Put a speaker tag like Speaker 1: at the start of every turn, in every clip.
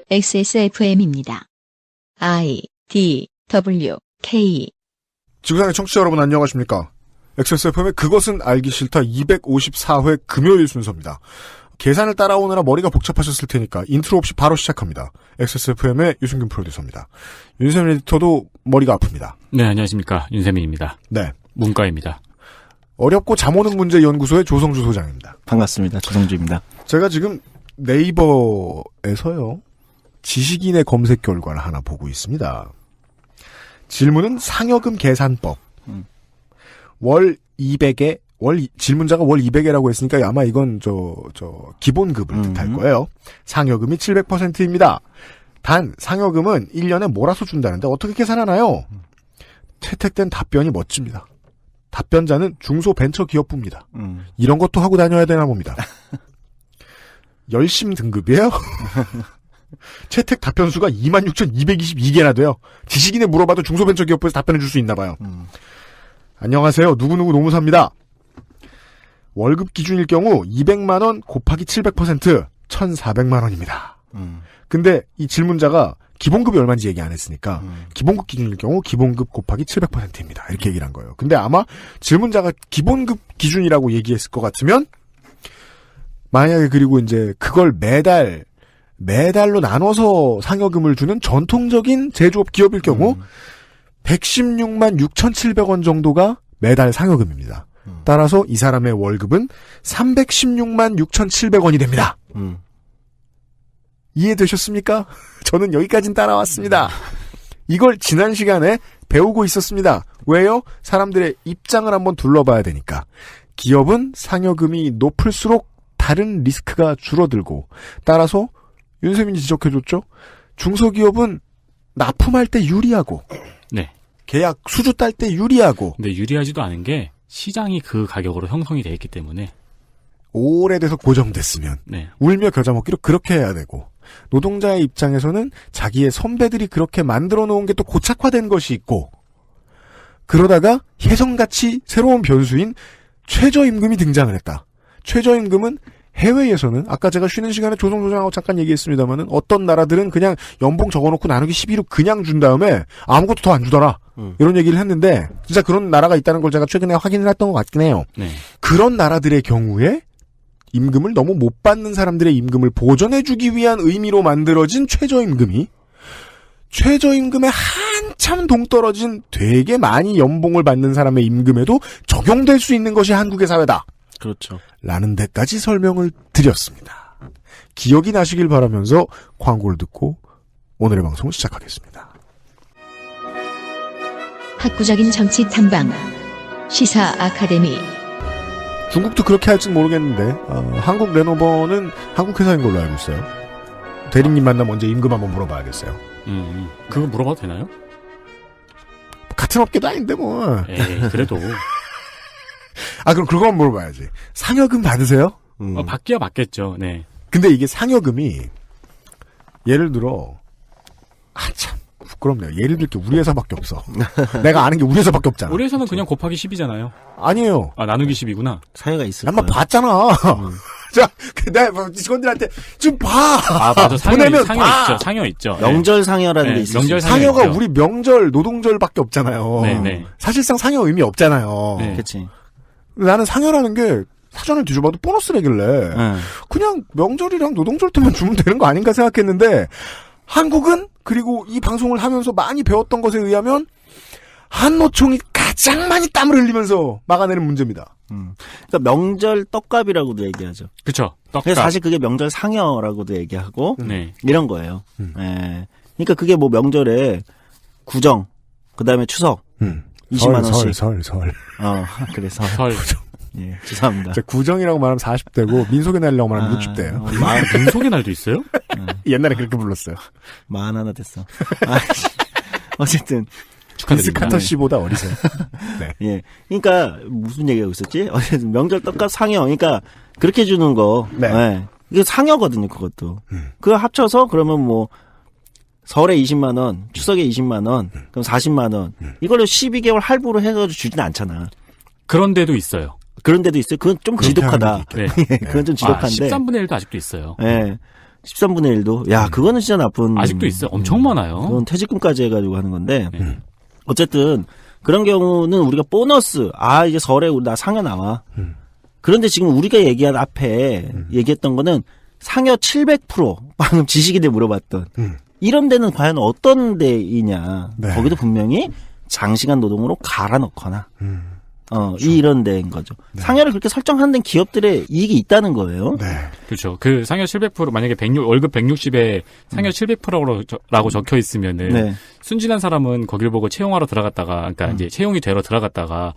Speaker 1: XSFM입니다. I, D, W, K.
Speaker 2: 지구상의 청취자 여러분 안녕하십니까. XSFM의 그것은 알기 싫다 254회 금요일 순서입니다. 계산을 따라오느라 머리가 복잡하셨을 테니까 인트로 없이 바로 시작합니다. XSFM의 유승균 프로듀서입니다. 윤세민 에디터도 머리가 아픕니다.
Speaker 3: 네, 안녕하십니까. 윤세민입니다.
Speaker 2: 네.
Speaker 3: 문과입니다.
Speaker 2: 어렵고 잠 오는 문제 연구소의 조성주 소장입니다.
Speaker 4: 반갑습니다. 조성주입니다.
Speaker 2: 제가 지금 네이버에서요. 지식인의 검색 결과를 하나 보고 있습니다. 질문은 상여금 계산법. 월 200에 질문자가 월 200에라고 했으니까 아마 이건 기본급을 뜻할 거예요. 상여금이 700%입니다. 단 상여금은 1년에 몰아서 준다는데 어떻게 계산하나요? 채택된 답변이 멋집니다. 답변자는 중소벤처기업부입니다. 이런 것도 하고 다녀야 되나 봅니다. 열심 등급이에요? 채택 답변수가 26,222개나 돼요. 지식인에 물어봐도 중소벤처기업부에서 답변해 줄 수 있나 봐요. 안녕하세요. 누구누구 노무사입니다. 월급 기준일 경우 200만 원 곱하기 700% 1,400만 원입니다. 근데 이 질문자가 기본급이 얼마인지 얘기 안 했으니까 기본급 기준일 경우 기본급 곱하기 700%입니다. 이렇게 얘기를 한 거예요. 근데 아마 질문자가 기본급 기준이라고 얘기했을 것 같으면 만약에 그리고 이제 그걸 매달로 나눠서 상여금을 주는 전통적인 제조업 기업일 경우 116만 6,700원 정도가 매달 상여금입니다. 따라서 이 사람의 월급은 316만 6,700원이 됩니다. 이해되셨습니까? 저는 여기까진 따라왔습니다. 이걸 지난 시간에 배우고 있었습니다. 왜요? 사람들의 입장을 한번 둘러봐야 되니까. 기업은 상여금이 높을수록 다른 리스크가 줄어들고 따라서 윤세민이 지적해줬죠. 중소기업은 납품할 때 유리하고
Speaker 3: 네.
Speaker 2: 계약 수주 딸 때 유리하고
Speaker 3: 근데 유리하지도 않은 게 시장이 그 가격으로 형성이 돼 있기 때문에
Speaker 2: 오래돼서 고정됐으면
Speaker 3: 네.
Speaker 2: 울며 겨자 먹기로 그렇게 해야 되고 노동자의 입장에서는 자기의 선배들이 그렇게 만들어 놓은 게 또 고착화된 것이 있고 그러다가 혜성같이 새로운 변수인 최저임금이 등장을 했다. 최저임금은 해외에서는 아까 제가 쉬는 시간에 조성 소장하고 잠깐 얘기했습니다마는 어떤 나라들은 그냥 연봉 적어놓고 나누기 12로 그냥 준 다음에 아무것도 더 안 주더라. 이런 얘기를 했는데 진짜 그런 나라가 있다는 걸 제가 최근에 확인을 했던 것 같긴 해요.
Speaker 3: 네.
Speaker 2: 그런 나라들의 경우에 임금을 너무 못 받는 사람들의 임금을 보전해주기 위한 의미로 만들어진 최저임금이 최저임금에 한참 동떨어진 되게 많이 연봉을 받는 사람의 임금에도 적용될 수 있는 것이 한국의 사회다.
Speaker 4: 그렇죠.
Speaker 2: 라는 데까지 설명을 드렸습니다. 기억이 나시길 바라면서 광고를 듣고 오늘의 방송을 시작하겠습니다.
Speaker 1: 학구적인 정치 탐방 시사 아카데미.
Speaker 2: 중국도 그렇게 할지는 모르겠는데 한국 레노버는 한국 회사인 걸로 알고 있어요. 대리님 만나면 언제 임금 한번 물어봐야겠어요.
Speaker 3: 그거 물어봐도 되나요?
Speaker 2: 같은 업계도 아닌데 뭐.
Speaker 3: 에이, 그래도.
Speaker 2: 그럼 그거 한번 물어봐야지. 상여금 받으세요?
Speaker 3: 받기야 받겠죠. 네.
Speaker 2: 근데 이게 상여금이 예를 들어 참 부끄럽네요. 예를 들 게 우리 회사밖에 없어. 내가 아는 게 우리 회사밖에 없잖아.
Speaker 3: 우리 회사는 그냥 곱하기 10이잖아요.
Speaker 2: 아니에요.
Speaker 3: 나누기 10이구나.
Speaker 4: 사회가 있을
Speaker 2: 한번
Speaker 4: 거예요.
Speaker 2: 봤잖아. 자, 내가 직원들한테 좀 봐.
Speaker 3: 맞아.
Speaker 2: 보내면
Speaker 3: 상여 있죠.
Speaker 4: 명절 상여라는 게
Speaker 3: 네,
Speaker 4: 있어요.
Speaker 3: 명절
Speaker 2: 상여가
Speaker 3: 있죠.
Speaker 2: 우리 명절, 노동절밖에 없잖아요.
Speaker 3: 네.
Speaker 2: 사실상 상여 의미 없잖아요.
Speaker 3: 네.
Speaker 4: 그렇지.
Speaker 2: 나는 상여라는 게 사전을 뒤져봐도 보너스래길래 그냥 명절이랑 노동절 때만 주면 되는 거 아닌가 생각했는데 한국은 그리고 이 방송을 하면서 많이 배웠던 것에 의하면 한노총이 가장 많이 땀을 흘리면서 막아내는 문제입니다.
Speaker 4: 그러니까 명절 떡값이라고도 얘기하죠.
Speaker 3: 그쵸.
Speaker 4: 그래서 사실 그게 명절 상여라고도 얘기하고
Speaker 3: 네.
Speaker 4: 이런 거예요. 예. 그러니까 그게 뭐 명절에 구정, 그다음에 추석 20만 원씩.
Speaker 2: 설.
Speaker 4: 그래서
Speaker 3: 설.
Speaker 4: 예, 죄송합니다.
Speaker 2: 구정이라고 말하면 40대고 민속의 날이라고 말하면 60대예요.
Speaker 3: 민속의 날도 있어요?
Speaker 2: 옛날에 그렇게 불렀어요.
Speaker 4: 41 됐어. 어쨌든
Speaker 2: 빈스 카터 씨보다 어리세요. 네.
Speaker 4: 예. 그러니까 무슨 얘기하고 있었지? 어쨌든 명절 떡값 상여. 그러니까 그렇게 주는 거.
Speaker 2: 네.
Speaker 4: 예. 이게 상여거든요, 그것도. 그거 합쳐서 그러면 뭐 설에 20만 원, 추석에 20만 원, 그럼 40만 원. 이걸로 12개월 할부로 해가지고 주진 않잖아.
Speaker 3: 그런 데도 있어요.
Speaker 4: 그런 데도 있어요. 그건 좀 지독하다.
Speaker 3: 네.
Speaker 4: 그건 좀 지독한데.
Speaker 3: 13분의 1도 아직도 있어요.
Speaker 4: 예. 13분의 1도. 야, 그거는 진짜 나쁜.
Speaker 3: 아직도 있어요. 엄청 많아요.
Speaker 4: 그건 퇴직금까지 해가지고 하는 건데. 어쨌든, 그런 경우는 우리가 보너스, 이제 설에 나 상여 나와. 그런데 지금 우리가 얘기한 앞에 얘기했던 거는 상여 700%, 방금 지식인들 물어봤던. 이런 데는 과연 어떤 데이냐.
Speaker 2: 네.
Speaker 4: 거기도 분명히 장시간 노동으로 갈아넣거나.
Speaker 2: 그렇죠.
Speaker 4: 이런 데인 거죠.
Speaker 2: 네.
Speaker 4: 상여를 그렇게 설정하는 데는 기업들의 이익이 있다는 거예요.
Speaker 2: 네.
Speaker 3: 그렇죠. 그 상여 700% 만약에 월급 160에 상여 700%라고 적혀 있으면은
Speaker 4: 네.
Speaker 3: 순진한 사람은 거길 보고 채용하러 들어갔다가 그러니까 이제 채용이 되러 들어갔다가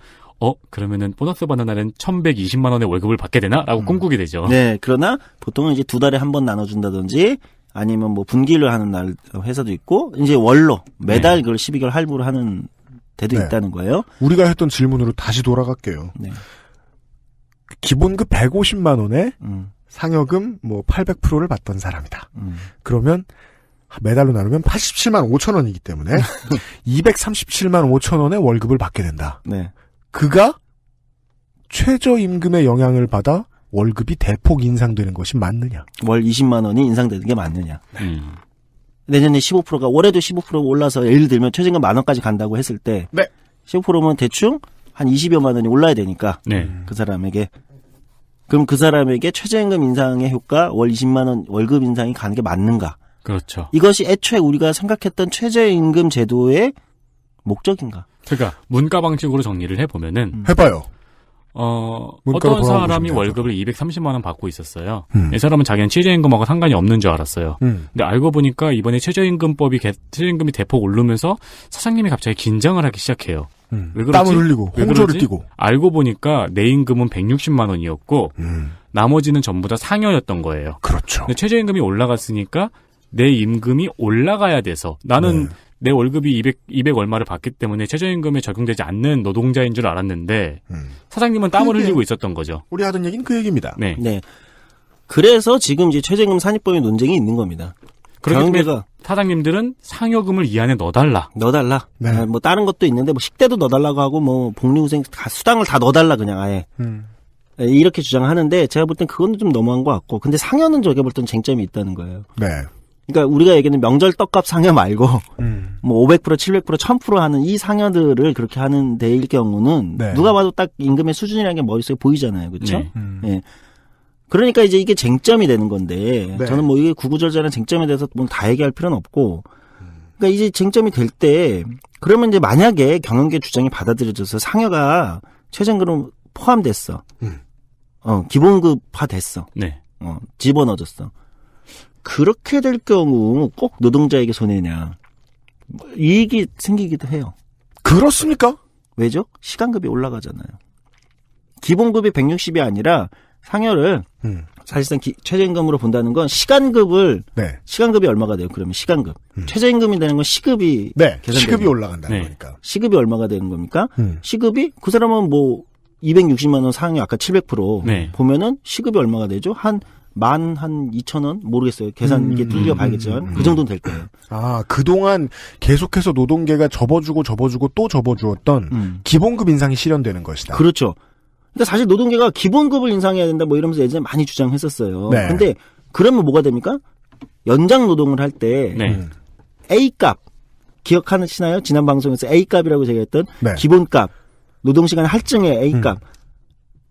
Speaker 3: 그러면은 보너스 받는 날엔 1,120만 원의 월급을 받게 되나라고 꿈꾸게 되죠.
Speaker 4: 네. 그러나 보통은 이제 2달에 한 번 나눠준다든지 아니면 뭐 분기를 하는 날 회사도 있고 이제 월로 매달
Speaker 3: 네.
Speaker 4: 그걸 12개월 할부를 하는 데도
Speaker 2: 네.
Speaker 4: 있다는 거예요.
Speaker 2: 우리가 했던 질문으로 다시 돌아갈게요.
Speaker 4: 네.
Speaker 2: 기본급 150만 원에 상여금 800%를 받던 사람이다. 그러면 매달로 나누면 87만 5천 원이기 때문에 237만 5천 원의 월급을 받게 된다.
Speaker 4: 네.
Speaker 2: 그가 최저임금의 영향을 받아 월급이 대폭 인상되는 것이 맞느냐?
Speaker 4: 월 20만 원이 인상되는 게 맞느냐. 내년에 15%가 올해도 15% 올라서 예를 들면 최저임금 10,000원까지 간다고 했을 때
Speaker 2: 네.
Speaker 4: 15%면 대충 한 20여만 원이 올라야 되니까
Speaker 3: 네.
Speaker 4: 그 사람에게 그럼 그 사람에게 최저임금 인상의 효과 월 20만 원 월급 인상이 가는 게 맞는가?
Speaker 3: 그렇죠.
Speaker 4: 이것이 애초에 우리가 생각했던 최저임금 제도의 목적인가?
Speaker 3: 그러니까 문가 방식으로 정리를 해보면은
Speaker 2: 해봐요.
Speaker 3: 어떤
Speaker 2: 돌아보시면
Speaker 3: 사람이
Speaker 2: 돼요.
Speaker 3: 월급을 230만 원 받고 있었어요. 이 사람은 자기는 최저임금하고 상관이 없는 줄 알았어요. 근데 알고 보니까 이번에 최저임금이 대폭 오르면서 사장님이 갑자기 긴장을 하기 시작해요. 왜 그러지?
Speaker 2: 땀을 흘리고
Speaker 3: 왜
Speaker 2: 홍조를
Speaker 3: 그러지?
Speaker 2: 띠고.
Speaker 3: 알고 보니까 내 임금은 160만 원이었고 나머지는 전부 다 상여였던 거예요.
Speaker 2: 그렇죠.
Speaker 3: 근데 최저임금이 올라갔으니까 내 임금이 올라가야 돼서 나는 내 월급이 200 얼마를 받기 때문에 최저임금에 적용되지 않는 노동자인 줄 알았는데 사장님은 땀을
Speaker 2: 그게
Speaker 3: 흘리고 있었던 거죠.
Speaker 2: 우리 하던 얘기는 그 얘기입니다.
Speaker 3: 네.
Speaker 4: 네. 그래서 지금 이제 최저임금 산입법의 논쟁이 있는 겁니다.
Speaker 3: 그렇기 때문에
Speaker 4: 경제가
Speaker 3: 사장님들은 상여금을 이 안에 넣어달라.
Speaker 4: 넣어달라.
Speaker 2: 네.
Speaker 4: 뭐 다른 것도 있는데 뭐 식대도 넣어달라고 하고 뭐 복리후생 수당을 다 넣어달라 그냥 아예 이렇게 주장하는데 제가 볼 땐 그건 좀 너무한 것 같고 근데 상여는 저게 볼 땐 쟁점이 있다는 거예요.
Speaker 2: 네.
Speaker 4: 그러니까 우리가 얘기하는 명절 떡값 상여 말고 뭐 500%, 700%, 1000% 하는 이 상여들을 그렇게 하는 데일 경우는
Speaker 2: 네.
Speaker 4: 누가 봐도 딱 임금의 수준이라는 게 머릿속에 보이잖아요. 그렇죠?
Speaker 3: 네.
Speaker 4: 예. 그러니까 이제 이게 쟁점이 되는 건데
Speaker 2: 네.
Speaker 4: 저는 뭐 이게 구구절절한 쟁점에 대해서 뭐 다 얘기할 필요는 없고 그러니까 이제 쟁점이 될 때 그러면 이제 만약에 경영계 주장이 받아들여져서 상여가 최저임금으로 포함됐어. 기본급화 됐어.
Speaker 3: 네.
Speaker 4: 집어넣어졌어. 그렇게 될 경우 꼭 노동자에게 손해냐. 이익이 생기기도 해요.
Speaker 2: 그렇습니까?
Speaker 4: 왜죠? 시간급이 올라가잖아요. 기본급이 160이 아니라 상여를 사실상 최저임금으로 본다는 건 시간급이 얼마가 돼요? 그러면 시간급. 최저임금이 되는 건 시급이
Speaker 2: 시급이 올라간다는
Speaker 3: 네.
Speaker 2: 거니까.
Speaker 4: 시급이 얼마가 되는 겁니까? 시급이 그 사람은 뭐 260만 원 상여 아까 700%
Speaker 3: 네.
Speaker 4: 보면은 시급이 얼마가 되죠? 한 2,000원 모르겠어요. 계산 이게 뚫려 봐야겠지만 그 정도는 될 거예요.
Speaker 2: 아, 그동안 계속해서 노동계가 접어주고 또 접어주었던 기본급 인상이 실현되는 것이다.
Speaker 4: 그렇죠. 그러니까 사실 노동계가 기본급을 인상해야 된다 뭐 이러면서 예전에 많이 주장했었어요.
Speaker 2: 네.
Speaker 4: 근데 그러면 뭐가 됩니까? 연장 노동을 할 때
Speaker 3: 네.
Speaker 4: A값 기억하시나요? 지난 방송에서 A값이라고 제가 했던
Speaker 2: 네.
Speaker 4: 기본값 노동시간 할증의 A값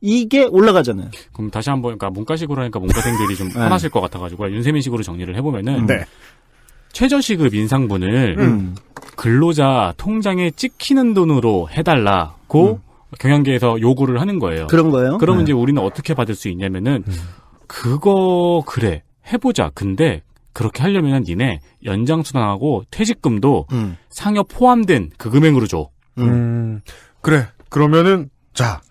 Speaker 4: 이게 올라가잖아요.
Speaker 3: 그럼 다시 한번 그러니까 문과식으로 하니까 문과생들이 좀 편하실 것 같아가지고 윤세민식으로 정리를 해보면은
Speaker 2: 네.
Speaker 3: 최저시급 인상분을 근로자 통장에 찍히는 돈으로 해달라고 경영계에서 요구를 하는 거예요.
Speaker 4: 그런 거예요?
Speaker 3: 그러면
Speaker 4: 네.
Speaker 3: 이제 우리는 어떻게 받을 수 있냐면은 그거 그래 해보자. 근데 그렇게 하려면은 니네 연장수당하고 퇴직금도 상여 포함된 그 금액으로 줘.
Speaker 2: 그래. 그러면은 자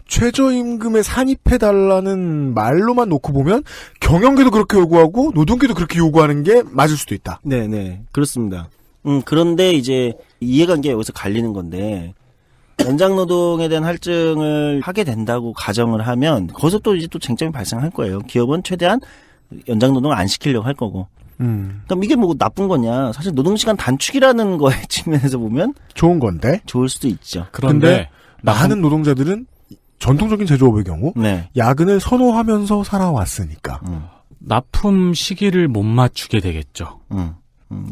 Speaker 2: 최저임금에 산입해달라는 말로만 놓고 보면 경영계도 그렇게 요구하고 노동계도 그렇게 요구하는 게 맞을 수도 있다.
Speaker 4: 네, 그렇습니다. 그런데 이제 이해관계가 여기서 갈리는 건데 연장노동에 대한 할증을 하게 된다고 가정을 하면 거기서 또 이제 또 쟁점이 발생할 거예요. 기업은 최대한 연장노동을 안 시키려고 할 거고. 그럼 이게 뭐 나쁜 거냐? 사실 노동시간 단축이라는 거의 측면에서 보면
Speaker 2: 좋은 건데.
Speaker 4: 좋을 수도 있죠.
Speaker 3: 그런데
Speaker 2: 많은 노동자들은 전통적인 제조업의 경우
Speaker 4: 네.
Speaker 2: 야근을 선호하면서 살아왔으니까.
Speaker 3: 납품 시기를 못 맞추게 되겠죠.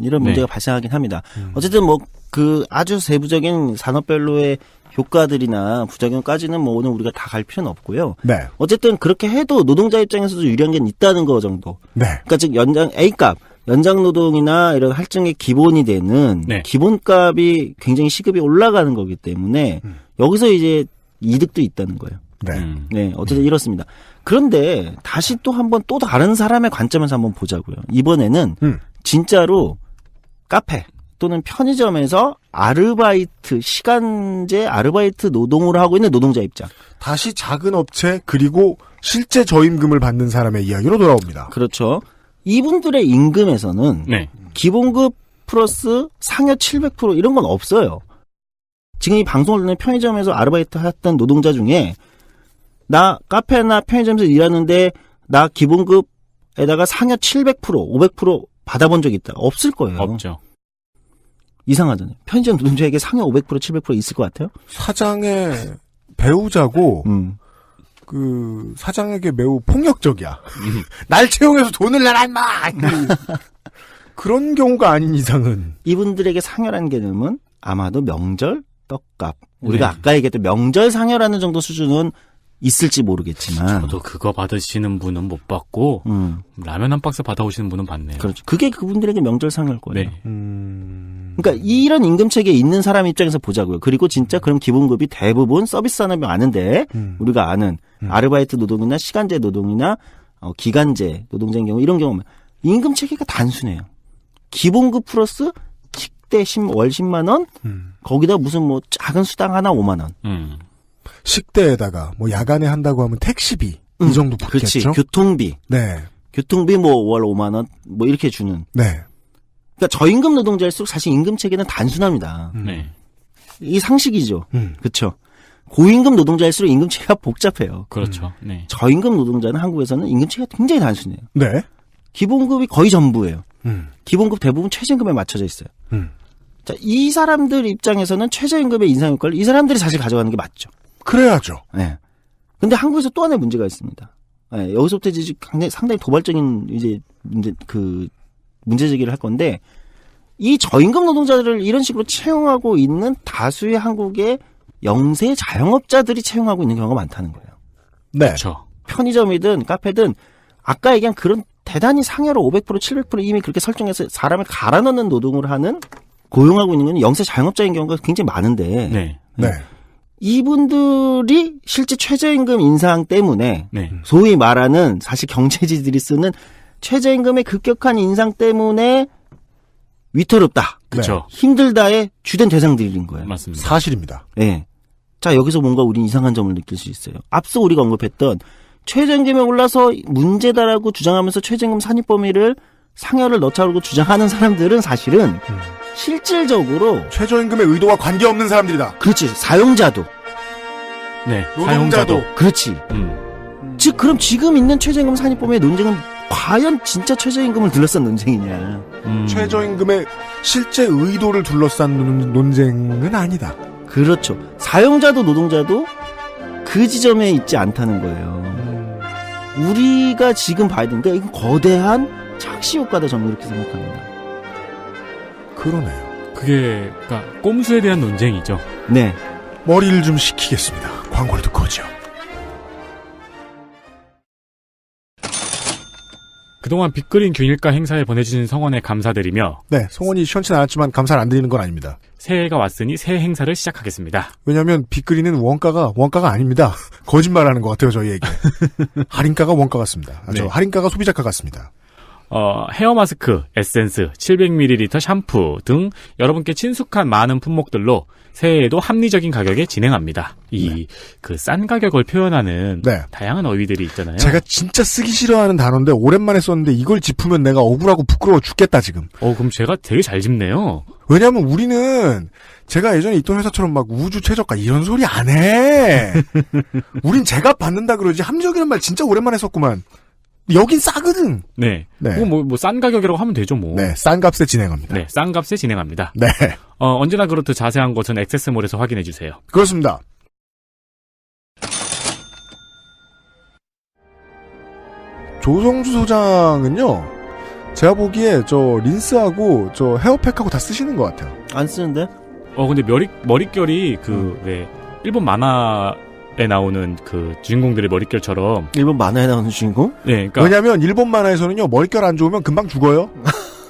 Speaker 4: 이런
Speaker 3: 네.
Speaker 4: 문제가 발생하긴 합니다. 어쨌든 뭐 그 아주 세부적인 산업별로의 효과들이나 부작용까지는 뭐 오늘 우리가 다 갈 필요는 없고요.
Speaker 2: 네.
Speaker 4: 어쨌든 그렇게 해도 노동자 입장에서도 유리한 게 있다는 거 정도.
Speaker 2: 네.
Speaker 4: 그러니까 즉 A값, 연장 노동이나 이런 할증의 기본이 되는
Speaker 3: 네.
Speaker 4: 기본값이 굉장히 시급이 올라가는 거기 때문에 여기서 이제 이득도 있다는 거예요.
Speaker 2: 네.
Speaker 4: 네, 어쨌든 이렇습니다. 그런데 다시 또 한번 또 다른 사람의 관점에서 한번 보자고요. 이번에는 진짜로 카페 또는 편의점에서 아르바이트, 시간제 아르바이트 노동을 하고 있는 노동자 입장.
Speaker 2: 다시 작은 업체 그리고 실제 저임금을 받는 사람의 이야기로 돌아옵니다.
Speaker 4: 그렇죠. 이분들의 임금에서는
Speaker 3: 네.
Speaker 4: 기본급 플러스 상여 700% 이런 건 없어요. 지금 이 방송을 듣는 편의점에서 아르바이트 했던 노동자 중에 나 카페나 편의점에서 일하는데 나 기본급에다가 상여 700%, 500% 받아본 적 있다. 없을 거예요.
Speaker 3: 없죠.
Speaker 4: 이상하잖아요. 편의점 노동자에게 상여 500%, 700% 있을 것 같아요?
Speaker 2: 사장의 배우자고 그 사장에게 매우 폭력적이야. 날 채용해서 돈을 내라 임마. 그런 경우가 아닌 이상은
Speaker 4: 이분들에게 상여라는 개념은 아마도 명절 떡값. 우리가
Speaker 3: 네.
Speaker 4: 아까 얘기했던 명절 상여라는 정도 수준은 있을지 모르겠지만.
Speaker 3: 저도 그거 받으시는 분은 못 받고 라면 한 박스 받아오시는 분은 받네요.
Speaker 4: 그렇죠. 그게 그분들에게 명절 상여일 거예요.
Speaker 3: 네.
Speaker 4: 그러니까 이런 임금 체계에 있는 사람 입장에서 보자고요. 그리고 진짜 그럼 기본급이 대부분 서비스 산업이 많은데 우리가 아는 아르바이트 노동이나 시간제 노동이나 기간제 노동자인 경우 이런 경우면 임금 체계가 단순해요. 기본급 플러스 식대 월 10만 원 거기다 무슨 뭐 작은 수당 하나 5만 원.
Speaker 2: 식대에다가 뭐 야간에 한다고 하면 택시비 이 정도
Speaker 4: 그렇지.
Speaker 2: 붙겠죠.
Speaker 4: 교통비.
Speaker 2: 네.
Speaker 4: 교통비 뭐 월 5만 원 뭐 이렇게 주는.
Speaker 2: 네.
Speaker 4: 그러니까 저임금 노동자일수록 사실 임금 체계는 단순합니다.
Speaker 3: 네.
Speaker 4: 이 상식이죠. 그렇죠. 고임금 노동자일수록 임금 체계가 복잡해요.
Speaker 3: 그렇죠. 네.
Speaker 4: 저임금 노동자는 한국에서는 임금 체계가 굉장히 단순해요.
Speaker 2: 네.
Speaker 4: 기본급이 거의 전부예요. 기본급 대부분 최저임금에 맞춰져 있어요. 자, 이 사람들 입장에서는 최저임금의 인상 효과를 이 사람들이 사실 가져가는 게 맞죠.
Speaker 2: 그래야죠.
Speaker 4: 네. 근데 한국에서 또 하나의 문제가 있습니다. 네, 여기서부터 이제 상당히 도발적인 이제 문제 제기를 할 건데 이 저임금 노동자들을 이런 식으로 채용하고 있는 다수의 한국의 영세 자영업자들이 채용하고 있는 경우가 많다는 거예요.
Speaker 2: 네.
Speaker 3: 그렇죠.
Speaker 4: 편의점이든 카페든 아까 얘기한 그런 대단히 상여로 500%, 700% 이미 그렇게 설정해서 사람을 갈아 넣는 노동을 하는 고용하고 있는 건 영세 자영업자인 경우가 굉장히 많은데
Speaker 3: 네.
Speaker 2: 네.
Speaker 4: 이분들이 실제 최저임금 인상 때문에
Speaker 3: 네.
Speaker 4: 소위 말하는 사실 경제지들이 쓰는 최저임금의 급격한 인상 때문에 위태롭다.
Speaker 3: 그렇죠.
Speaker 4: 힘들다의 주된 대상들인 거예요.
Speaker 3: 맞습니다.
Speaker 2: 사실입니다.
Speaker 4: 네. 자, 여기서 뭔가 우린 이상한 점을 느낄 수 있어요. 앞서 우리가 언급했던 최저임금이 올라서 문제다라고 주장하면서 최저임금 산입 범위를 상여를 넣자고 주장하는 사람들은 사실은 실질적으로
Speaker 2: 최저임금의 의도와 관계없는 사람들이다.
Speaker 4: 그렇지. 사용자도.
Speaker 3: 네.
Speaker 2: 노동자도.
Speaker 3: 사용자도.
Speaker 4: 그렇지. 즉 그럼 지금 있는 최저임금 산입 범위의 논쟁은 과연 진짜 최저임금을 둘러싼 논쟁이냐.
Speaker 2: 최저임금의 실제 의도를 둘러싼 논쟁은 아니다.
Speaker 4: 그렇죠. 사용자도 노동자도 그 지점에 있지 않다는 거예요. 우리가 지금 봐야 되니까 이건 거대한 착시 효과다 저는 이렇게 생각합니다.
Speaker 2: 그러네요.
Speaker 3: 그게 그러니까 꼼수에 대한 논쟁이죠.
Speaker 4: 네.
Speaker 2: 머리를 좀 식히겠습니다. 광고를 듣고 오죠.
Speaker 3: 그동안 빅그린 균일가 행사에 보내주신 성원에 감사드리며
Speaker 2: 네, 성원이 시원치 않았지만 감사를 안 드리는 건 아닙니다.
Speaker 3: 새해가 왔으니 새 행사를 시작하겠습니다.
Speaker 2: 왜냐하면 빅그린은 원가가 아닙니다. 거짓말하는 것 같아요 저희에게. 할인가가 원가 같습니다.
Speaker 3: 네.
Speaker 2: 할인가가 소비자가 같습니다.
Speaker 3: 헤어 마스크, 에센스, 700ml 샴푸 등 여러분께 친숙한 많은 품목들로 새해에도 합리적인 가격에 진행합니다. 그 싼 가격을 표현하는
Speaker 2: 네.
Speaker 3: 다양한 어휘들이 있잖아요.
Speaker 2: 제가 진짜 쓰기 싫어하는 단어인데 오랜만에 썼는데 이걸 짚으면 내가 억울하고 부끄러워 죽겠다 지금.
Speaker 3: 그럼 제가 되게 잘 짚네요.
Speaker 2: 왜냐하면 우리는 제가 예전에 있던 회사처럼 막 우주 최저가 이런 소리 안 해. 우린 제값 받는다 그러지 합리적이라는 말 진짜 오랜만에 썼구만. 여긴 싸거든.
Speaker 3: 네.
Speaker 2: 네.
Speaker 3: 뭐 싼 가격이라고 하면 되죠, 뭐.
Speaker 2: 네, 싼 값에 진행합니다.
Speaker 3: 네, 싼 값에 진행합니다.
Speaker 2: 네.
Speaker 3: 언제나 그렇듯 자세한 것은 액세스몰에서 확인해 주세요.
Speaker 2: 그렇습니다. 조성주 소장은요, 제가 보기에 저 린스하고 저 헤어팩하고 다 쓰시는 것 같아요.
Speaker 4: 안 쓰는데?
Speaker 3: 근데 머릿결이 왜 일본 만화에 나오는 그 주인공들의 머릿결처럼.
Speaker 4: 일본 만화에 나오는 주인공?
Speaker 3: 네, 그러니까.
Speaker 2: 왜냐면 일본 만화에서는요, 머릿결 안 좋으면 금방 죽어요.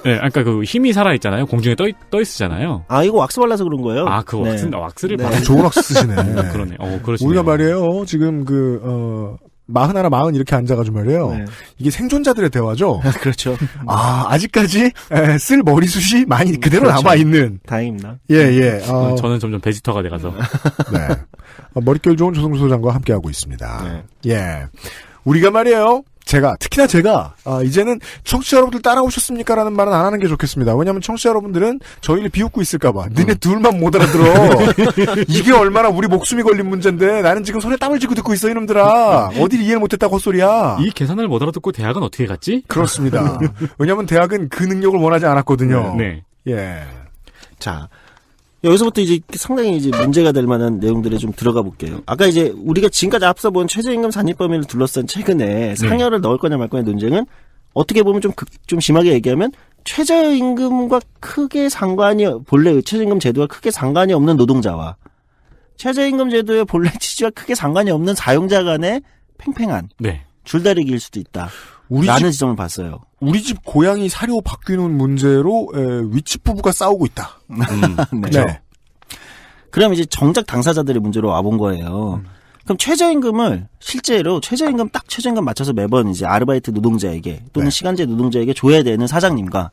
Speaker 3: 네, 그러니까 그 힘이 살아있잖아요. 공중에 떠 있으잖아요.
Speaker 4: 아, 이거 왁스 발라서 그런 거예요?
Speaker 3: 아, 그 왁스를
Speaker 4: 네.
Speaker 3: 바르는.
Speaker 2: 좋은 왁스 쓰시네.
Speaker 3: 그러네. 그러시네요.
Speaker 2: 우리가 말이에요, 지금 40 이렇게 앉아가지고 말이에요.
Speaker 4: 네.
Speaker 2: 이게 생존자들의 대화죠?
Speaker 4: 그렇죠.
Speaker 2: 아직까지 쓸 머리숱이 많이 그대로
Speaker 4: 그렇죠.
Speaker 2: 남아있는.
Speaker 4: 다행입니다.
Speaker 2: 예.
Speaker 3: 저는 점점 베지터가 돼가서.
Speaker 2: 네. 머릿결 좋은 조성주 소장과 함께하고 있습니다.
Speaker 4: 네.
Speaker 2: 예. 우리가 말이에요. 특히나 제가, 이제는 청취자 여러분들 따라오셨습니까? 라는 말은 안 하는 게 좋겠습니다. 왜냐면 청취자 여러분들은 저희를 비웃고 있을까봐. 니네 둘만 못 알아들어. 이게 얼마나 우리 목숨이 걸린 문제인데, 나는 지금 손에 땀을 쥐고 듣고 있어, 이놈들아. 어딜 이해를 못했다고 헛소리야.
Speaker 3: 이 계산을 못 알아듣고 대학은 어떻게 갔지?
Speaker 2: 그렇습니다. 왜냐면 대학은 그 능력을 원하지 않았거든요.
Speaker 3: 네.
Speaker 2: 예.
Speaker 4: 자, 여기서부터 이제 상당히 이제 문제가 될 만한 내용들에 좀 들어가 볼게요. 아까 이제 우리가 지금까지 앞서 본 최저임금 산입 범위를 둘러싼 최근에 상여를 넣을 거냐 말 거냐 논쟁은 어떻게 보면 좀 심하게 얘기하면 최저임금과 크게 본래 최저임금 제도와 크게 상관이 없는 노동자와 최저임금 제도의 본래 취지와 크게 상관이 없는 사용자 간의 팽팽한 줄다리기일 수도 있다. 라는 지점을 봤어요.
Speaker 2: 우리 집 고양이 사료 바뀌는 문제로 위치 부부가 싸우고 있다.
Speaker 4: 네. 그럼 이제 정작 당사자들의 문제로 와본 거예요. 그럼 최저임금을 실제로 최저임금 맞춰서 매번 이제 아르바이트 노동자에게 또는 시간제 노동자에게 줘야 되는 사장님과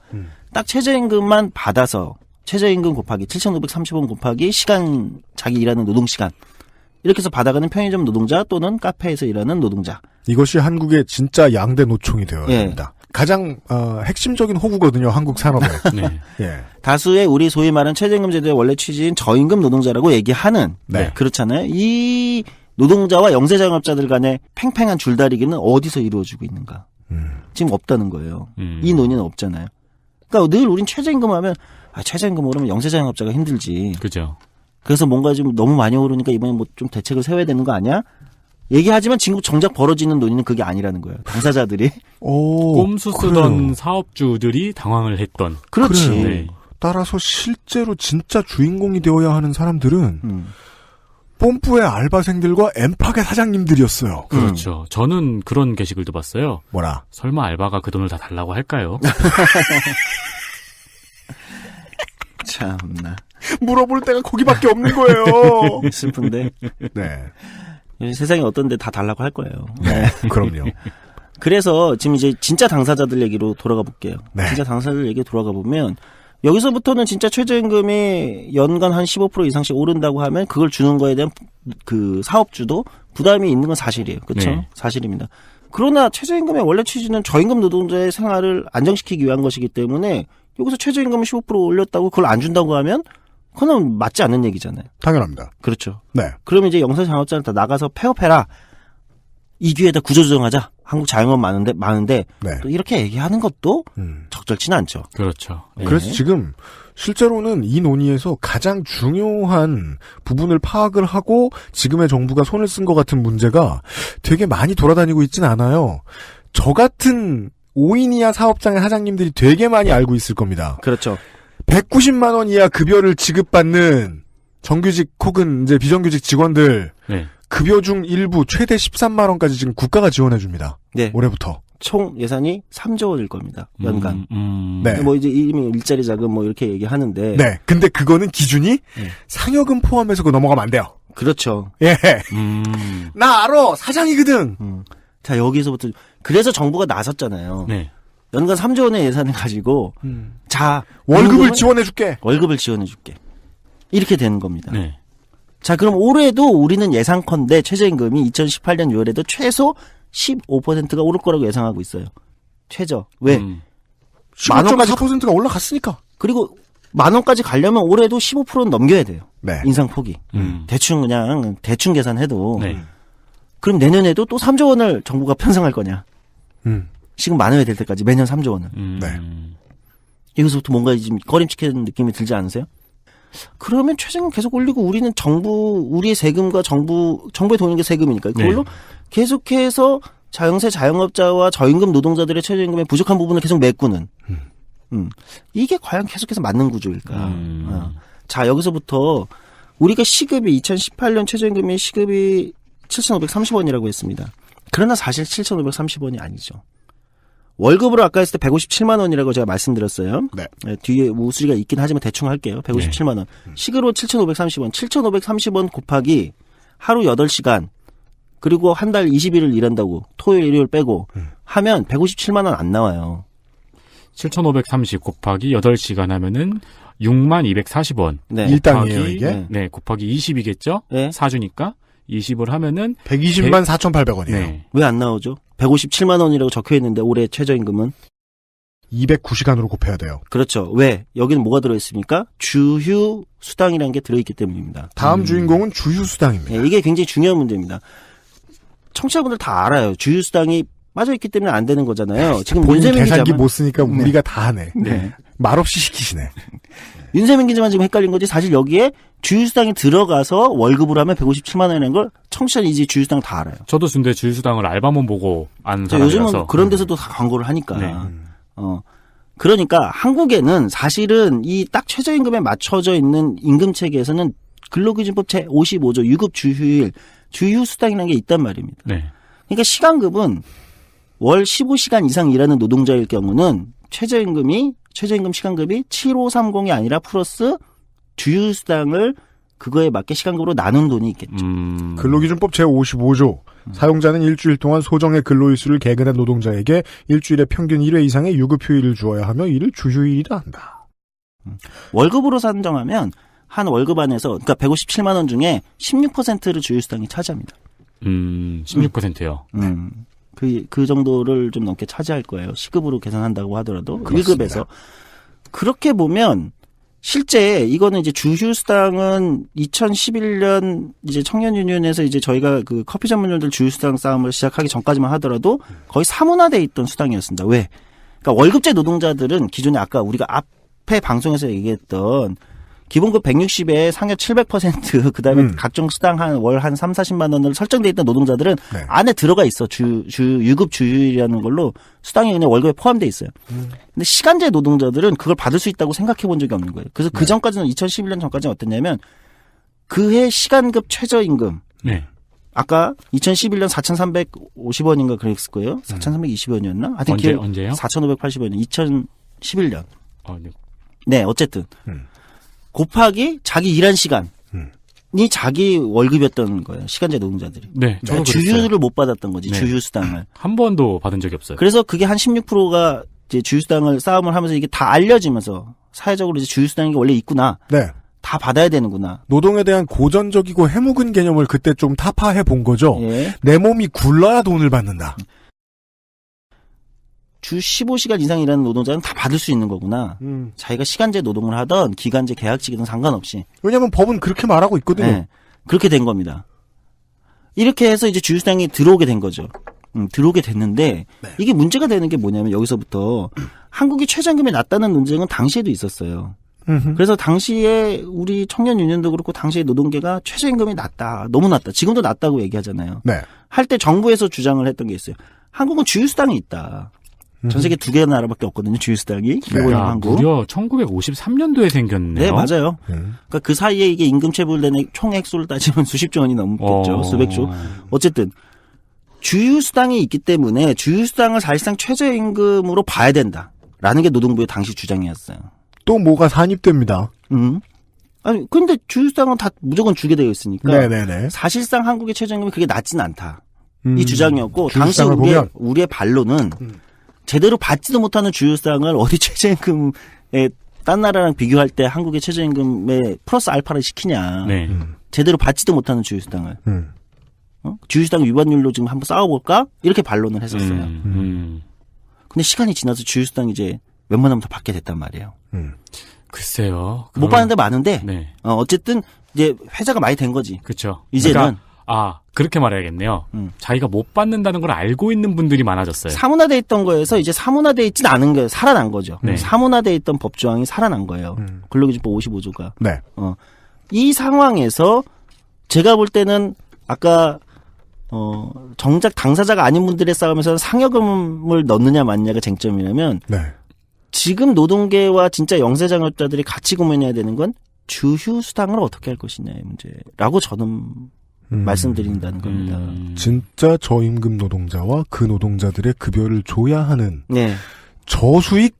Speaker 4: 딱 최저임금만 받아서 최저임금 곱하기 7,530원 곱하기 시간 자기 일하는 노동시간 이렇게 해서 받아가는 편의점 노동자 또는 카페에서 일하는 노동자.
Speaker 2: 이것이 한국의 진짜 양대 노총이 되어야 됩니다. 가장 핵심적인 호구거든요. 한국 산업에.
Speaker 3: 네.
Speaker 2: 예.
Speaker 4: 다수의 우리 소위 말하는 최저임금 제도의 원래 취지인 저임금 노동자라고 얘기하는 그렇잖아요. 이 노동자와 영세자영업자들 간의 팽팽한 줄다리기는 어디서 이루어지고 있는가. 지금 없다는 거예요. 이 논의는 없잖아요. 그러니까 늘 우린 최저임금 하면 최저임금 오르면 영세자영업자가 힘들지.
Speaker 3: 그죠.
Speaker 4: 그래서 뭔가 좀 너무 많이 오르니까 이번에 뭐 좀 대책을 세워야 되는 거 아니야? 얘기하지만 지금 정작 벌어지는 논의는 그게 아니라는 거예요. 당사자들이.
Speaker 3: 꼼수 쓰던 사업주들이 당황을 했던.
Speaker 4: 그렇지.
Speaker 3: 네.
Speaker 2: 따라서 실제로 진짜 주인공이 되어야 하는 사람들은 뽐뿌의 알바생들과 엠팍의 사장님들이었어요.
Speaker 3: 그렇죠. 저는 그런 게시글도 봤어요.
Speaker 2: 뭐라?
Speaker 3: 설마 알바가 그 돈을 다 달라고 할까요?
Speaker 4: 참나.
Speaker 2: 물어볼 데가 거기밖에 없는 거예요.
Speaker 4: 슬픈데.
Speaker 2: 네.
Speaker 4: 세상에 어떤데 다 달라고 할 거예요. 네.
Speaker 2: 그럼요.
Speaker 4: 그래서 지금 이제 진짜 당사자들 얘기로 돌아가 볼게요.
Speaker 2: 네.
Speaker 4: 진짜 당사자들 얘기 돌아가 보면 여기서부터는 진짜 최저임금이 연간 한 15% 이상씩 오른다고 하면 그걸 주는 거에 대한 그 사업주도 부담이 있는 건 사실이에요. 그렇죠?
Speaker 3: 네.
Speaker 4: 사실입니다. 그러나 최저임금의 원래 취지는 저임금 노동자의 생활을 안정시키기 위한 것이기 때문에 여기서 최저임금을 15% 올렸다고 그걸 안 준다고 하면 그건 맞지 않는 얘기잖아요.
Speaker 2: 당연합니다.
Speaker 4: 그렇죠.
Speaker 2: 네.
Speaker 4: 그러면 이제 영세자영업자는 다 나가서 폐업해라. 이 기회에다 구조조정하자. 한국 자영업 많은데 또 이렇게 얘기하는 것도 적절치는 않죠.
Speaker 3: 그렇죠.
Speaker 2: 네. 그래서 지금 실제로는 이 논의에서 가장 중요한 부분을 파악을 하고 지금의 정부가 손을 쓴 것 같은 문제가 되게 많이 돌아다니고 있진 않아요. 저 같은 5인 이하 사업장의 사장님들이 되게 많이 알고 있을 겁니다.
Speaker 4: 그렇죠.
Speaker 2: 190만 원 이하 급여를 지급받는 정규직 혹은 이제 비정규직 직원들 급여 중 일부 최대 13만 원까지 지금 국가가 지원해 줍니다.
Speaker 4: 네.
Speaker 2: 올해부터.
Speaker 4: 총 예산이 3조 원일 겁니다. 연간.
Speaker 2: 네.
Speaker 4: 뭐 이제 이미 일자리 자금 뭐 이렇게 얘기하는데.
Speaker 2: 네. 근데 그거는 기준이 상여금 포함해서 그거 넘어가면 안 돼요.
Speaker 4: 그렇죠.
Speaker 2: 예. 나 알아. 사장이거든.
Speaker 4: 자, 여기서부터 그래서 정부가 나섰잖아요.
Speaker 3: 네.
Speaker 4: 연간 3조 원의 예산을 가지고 자,
Speaker 2: 월급을 지원해 줄게.
Speaker 4: 월급을 지원해 줄게. 이렇게 되는 겁니다.
Speaker 3: 네.
Speaker 4: 자, 그럼 올해도 우리는 예상컨대 최저임금이 2018년 6월에도 최소 15%가 오를 거라고 예상하고 있어요. 최저. 왜?
Speaker 2: 15.4%가 올라갔으니까.
Speaker 4: 그리고 만 원까지 가려면 올해도 15%는 넘겨야 돼요.
Speaker 2: 네.
Speaker 4: 인상폭이. 대충 계산해도.
Speaker 3: 네.
Speaker 4: 그럼 내년에도 또 3조 원을 정부가 편성할 거냐. 시금 만회가 될 때까지 매년 3조 원을.
Speaker 2: 네.
Speaker 4: 여기서부터 뭔가 지금 꺼림칙한 느낌이 들지 않으세요? 그러면 최저임금 계속 올리고 우리는 우리의 세금과 정부에 도는 게 세금이니까 그걸로 계속해서 자영세 자영업자와 저임금 노동자들의 최저임금의 부족한 부분을 계속 메꾸는. 이게 과연 계속해서 맞는 구조일까? 자, 여기서부터 우리가 시급이 2018년 최저임금이 시급이 7,530원이라고 했습니다. 그러나 사실 7,530원이 아니죠. 월급으로 아까 했을 때 157만 원이라고 제가 말씀드렸어요.
Speaker 2: 네.
Speaker 4: 뒤에 우수리가 있긴 하지만 대충 할게요. 157만 원. 시급으로 7,530원. 7,530원 곱하기 하루 8시간 그리고 한 달 20일을 일한다고 토요일 일요일 빼고 하면 157만 원 안 나와요.
Speaker 3: 7,530 곱하기 8시간 하면은 6240원.
Speaker 4: 네.
Speaker 2: 일당이에요, 이게?
Speaker 3: 네, 곱하기 20이겠죠?
Speaker 4: 네.
Speaker 3: 4주니까 20을 하면은
Speaker 2: 120만 4,800원이에요.
Speaker 3: 네.
Speaker 4: 왜 안 나오죠? 157만 원이라고 적혀 있는데 올해 최저임금은
Speaker 2: 209시간으로 곱해야 돼요.
Speaker 4: 그렇죠. 왜? 여기는 뭐가 들어있습니까? 주휴 수당이라는 게 들어있기 때문입니다.
Speaker 2: 다음 주인공은 주휴수당입니다.
Speaker 4: 네, 이게 굉장히 중요한 문제입니다. 청취자분들 다 알아요. 주휴 수당이 빠져있기 때문에 안 되는 거잖아요. 지금
Speaker 2: 본인
Speaker 4: 윤세민
Speaker 2: 계산기
Speaker 4: 기자만
Speaker 2: 못 쓰니까 우리가 다 하네.
Speaker 4: 네.
Speaker 2: 말없이 시키시네.
Speaker 4: 윤세민 기자만 지금 헷갈린 거지. 사실 여기에 주휴수당이 들어가서 월급으로 하면 157만 원이라는 걸 청취자는 이제 주휴수당 다 알아요.
Speaker 3: 저도 근데 주휴수당을 알바몬 보고 아는
Speaker 4: 저
Speaker 3: 사람이라서.
Speaker 4: 요즘은 그런 데서도 다 광고를 하니까.
Speaker 3: 네.
Speaker 4: 그러니까 한국에는 사실은 이 딱 최저임금에 맞춰져 있는 임금 체계에서는 근로기준법 제55조 유급 주휴일 주휴수당이라는 게 있단 말입니다.
Speaker 3: 네.
Speaker 4: 그러니까 시간급은 월 15시간 이상 일하는 노동자일 경우는 최저임금 시간급이 7530이 아니라 플러스 주휴수당을 그거에 맞게 시간급으로 나눈 돈이 있겠죠.
Speaker 2: 근로기준법 제55조 사용자는 일주일 동안 소정의 근로일수를 개근한 노동자에게 일주일에 평균 1회 이상의 유급휴일을 주어야 하며 이를 주휴일이라 한다.
Speaker 4: 월급으로 산정하면 한 월급 안에서 그러니까 157만 원 중에 16%를 주휴수당이 차지합니다.
Speaker 3: 16%요.
Speaker 4: 그 정도를 좀 넘게 차지할 거예요. 시급으로 계산한다고 하더라도
Speaker 2: 그렇습니다.
Speaker 4: 1급에서. 그렇게 보면 실제 이거는 이제 주휴수당은 2011년 이제 청년유니온에서 이제 저희가 그 커피 전문점들 주휴수당 싸움을 시작하기 전까지만 하더라도 거의 사문화돼 있던 수당이었습니다. 왜? 그러니까 월급제 노동자들은 기존에 아까 우리가 앞에 방송에서 얘기했던 기본급 160에 상여 700% 그다음에 각종 수당 월 한 3, 40만 원을 설정돼 있던 노동자들은
Speaker 2: 네.
Speaker 4: 안에 들어가 있어. 유급 주휴일이라는 걸로 수당이 그냥 월급에 포함돼 있어요. 근데 시간제 노동자들은 그걸 받을 수 있다고 생각해 본 적이 없는 거예요. 그래서 그 전까지는 2011년 전까지는 어땠냐면 그해 시간급 최저임금
Speaker 3: 네.
Speaker 4: 아까 2011년 4,350원인가 그랬을 거예요. 4,320원이었나? 하여튼
Speaker 3: 언제요?
Speaker 4: 4,580원이요. 2011년.
Speaker 3: 네.
Speaker 4: 네, 어쨌든. 곱하기 자기 일한 시간이 자기 월급이었던 거예요. 시간제 노동자들이.
Speaker 3: 네. 저도
Speaker 4: 주휴를 못 받았던 거지.
Speaker 3: 네.
Speaker 4: 주휴수당을.
Speaker 3: 한 번도 받은 적이 없어요.
Speaker 4: 그래서 그게 한 16%가 이제 주휴수당을 싸움을 하면서 이게 다 알려지면서 사회적으로 이제 주휴수당이 원래 있구나.
Speaker 2: 네.
Speaker 4: 다 받아야 되는구나.
Speaker 2: 노동에 대한 고전적이고 해묵은 개념을 그때 좀 타파해 본 거죠.
Speaker 4: 예.
Speaker 2: 내 몸이 굴러야 돈을 받는다.
Speaker 4: 주 15시간 이상 일하는 노동자는 다 받을 수 있는 거구나. 자기가 시간제 노동을 하던 기간제 계약직이든 상관없이.
Speaker 2: 왜냐하면 법은 그렇게 말하고 있거든요.
Speaker 4: 네. 그렇게 된 겁니다. 이렇게 해서 이제 주휴수당이 들어오게 된 거죠. 들어오게 됐는데 이게 문제가 되는 게 뭐냐면 여기서부터 한국이 최저임금이 낮다는 논쟁은 당시에도 있었어요. 그래서 당시에 우리 청년 유니온도 그렇고 당시에 노동계가 최저임금이 낮다. 너무 낮다. 지금도 낮다고 얘기하잖아요.
Speaker 2: 네.
Speaker 4: 할 때 정부에서 주장을 했던 게 있어요. 한국은 주휴수당이 있다. 전 세계 2개 나라밖에 없거든요. 주휴수당이. 일본이랑 한국.
Speaker 3: 무려 1953년도에 생겼네요.
Speaker 4: 네, 맞아요. 그러니까 그 사이에 이게 임금 체불되는 총 액수를 따지면 수십조 원이 넘겠죠. 수백조. 어쨌든 주휴수당이 있기 때문에 주휴수당을 사실상 최저임금으로 봐야 된다라는 게 노동부의 당시 주장이었어요.
Speaker 2: 또 뭐가 산입됩니다.
Speaker 4: 아니 근데 주휴수당은 다 무조건 주게 되어 있으니까
Speaker 2: 네네네.
Speaker 4: 사실상 한국의 최저임금이 그게 낮진 않다. 이 주장이었고 당시
Speaker 2: 주휴수당을 보면
Speaker 4: 우리의 반론은 제대로 받지도 못하는 주휴수당을 어디 최저임금에 딴 나라랑 비교할 때 한국의 최저임금에 플러스 알파를 시키냐.
Speaker 3: 네.
Speaker 4: 제대로 받지도 못하는 주휴수당을. 주휴수당 위반율로 지금 한번 싸워볼까? 이렇게 반론을 했었어요. 근데 시간이 지나서 주휴수당 이제 웬만하면 더 받게 됐단 말이에요.
Speaker 3: 글쎄요.
Speaker 4: 못 받는데 많은데
Speaker 3: 네.
Speaker 4: 어쨌든 이제 회자가 많이 된 거지.
Speaker 3: 그렇죠.
Speaker 4: 이제는
Speaker 3: 그러니까, 그렇게 말해야겠네요. 자기가 못 받는다는 걸 알고 있는 분들이 많아졌어요.
Speaker 4: 사문화돼 있던 거에서 이제 사문화돼 있진 않은 거예요. 살아난 거죠.
Speaker 3: 네.
Speaker 4: 사문화돼 있던 법조항이 살아난 거예요. 근로기준법 55조가.
Speaker 2: 네.
Speaker 4: 이 상황에서 제가 볼 때는 아까 정작 당사자가 아닌 분들의 싸움에서 상여금을 넣느냐 마느냐가 쟁점이라면
Speaker 2: 네.
Speaker 4: 지금 노동계와 진짜 영세장업자들이 같이 고민해야 되는 건 주휴 수당을 어떻게 할 것이냐의 문제라고 저는 말씀드린다는 겁니다.
Speaker 2: 진짜 저임금 노동자와 그 노동자들의 급여를 줘야 하는
Speaker 4: 네.
Speaker 2: 저수익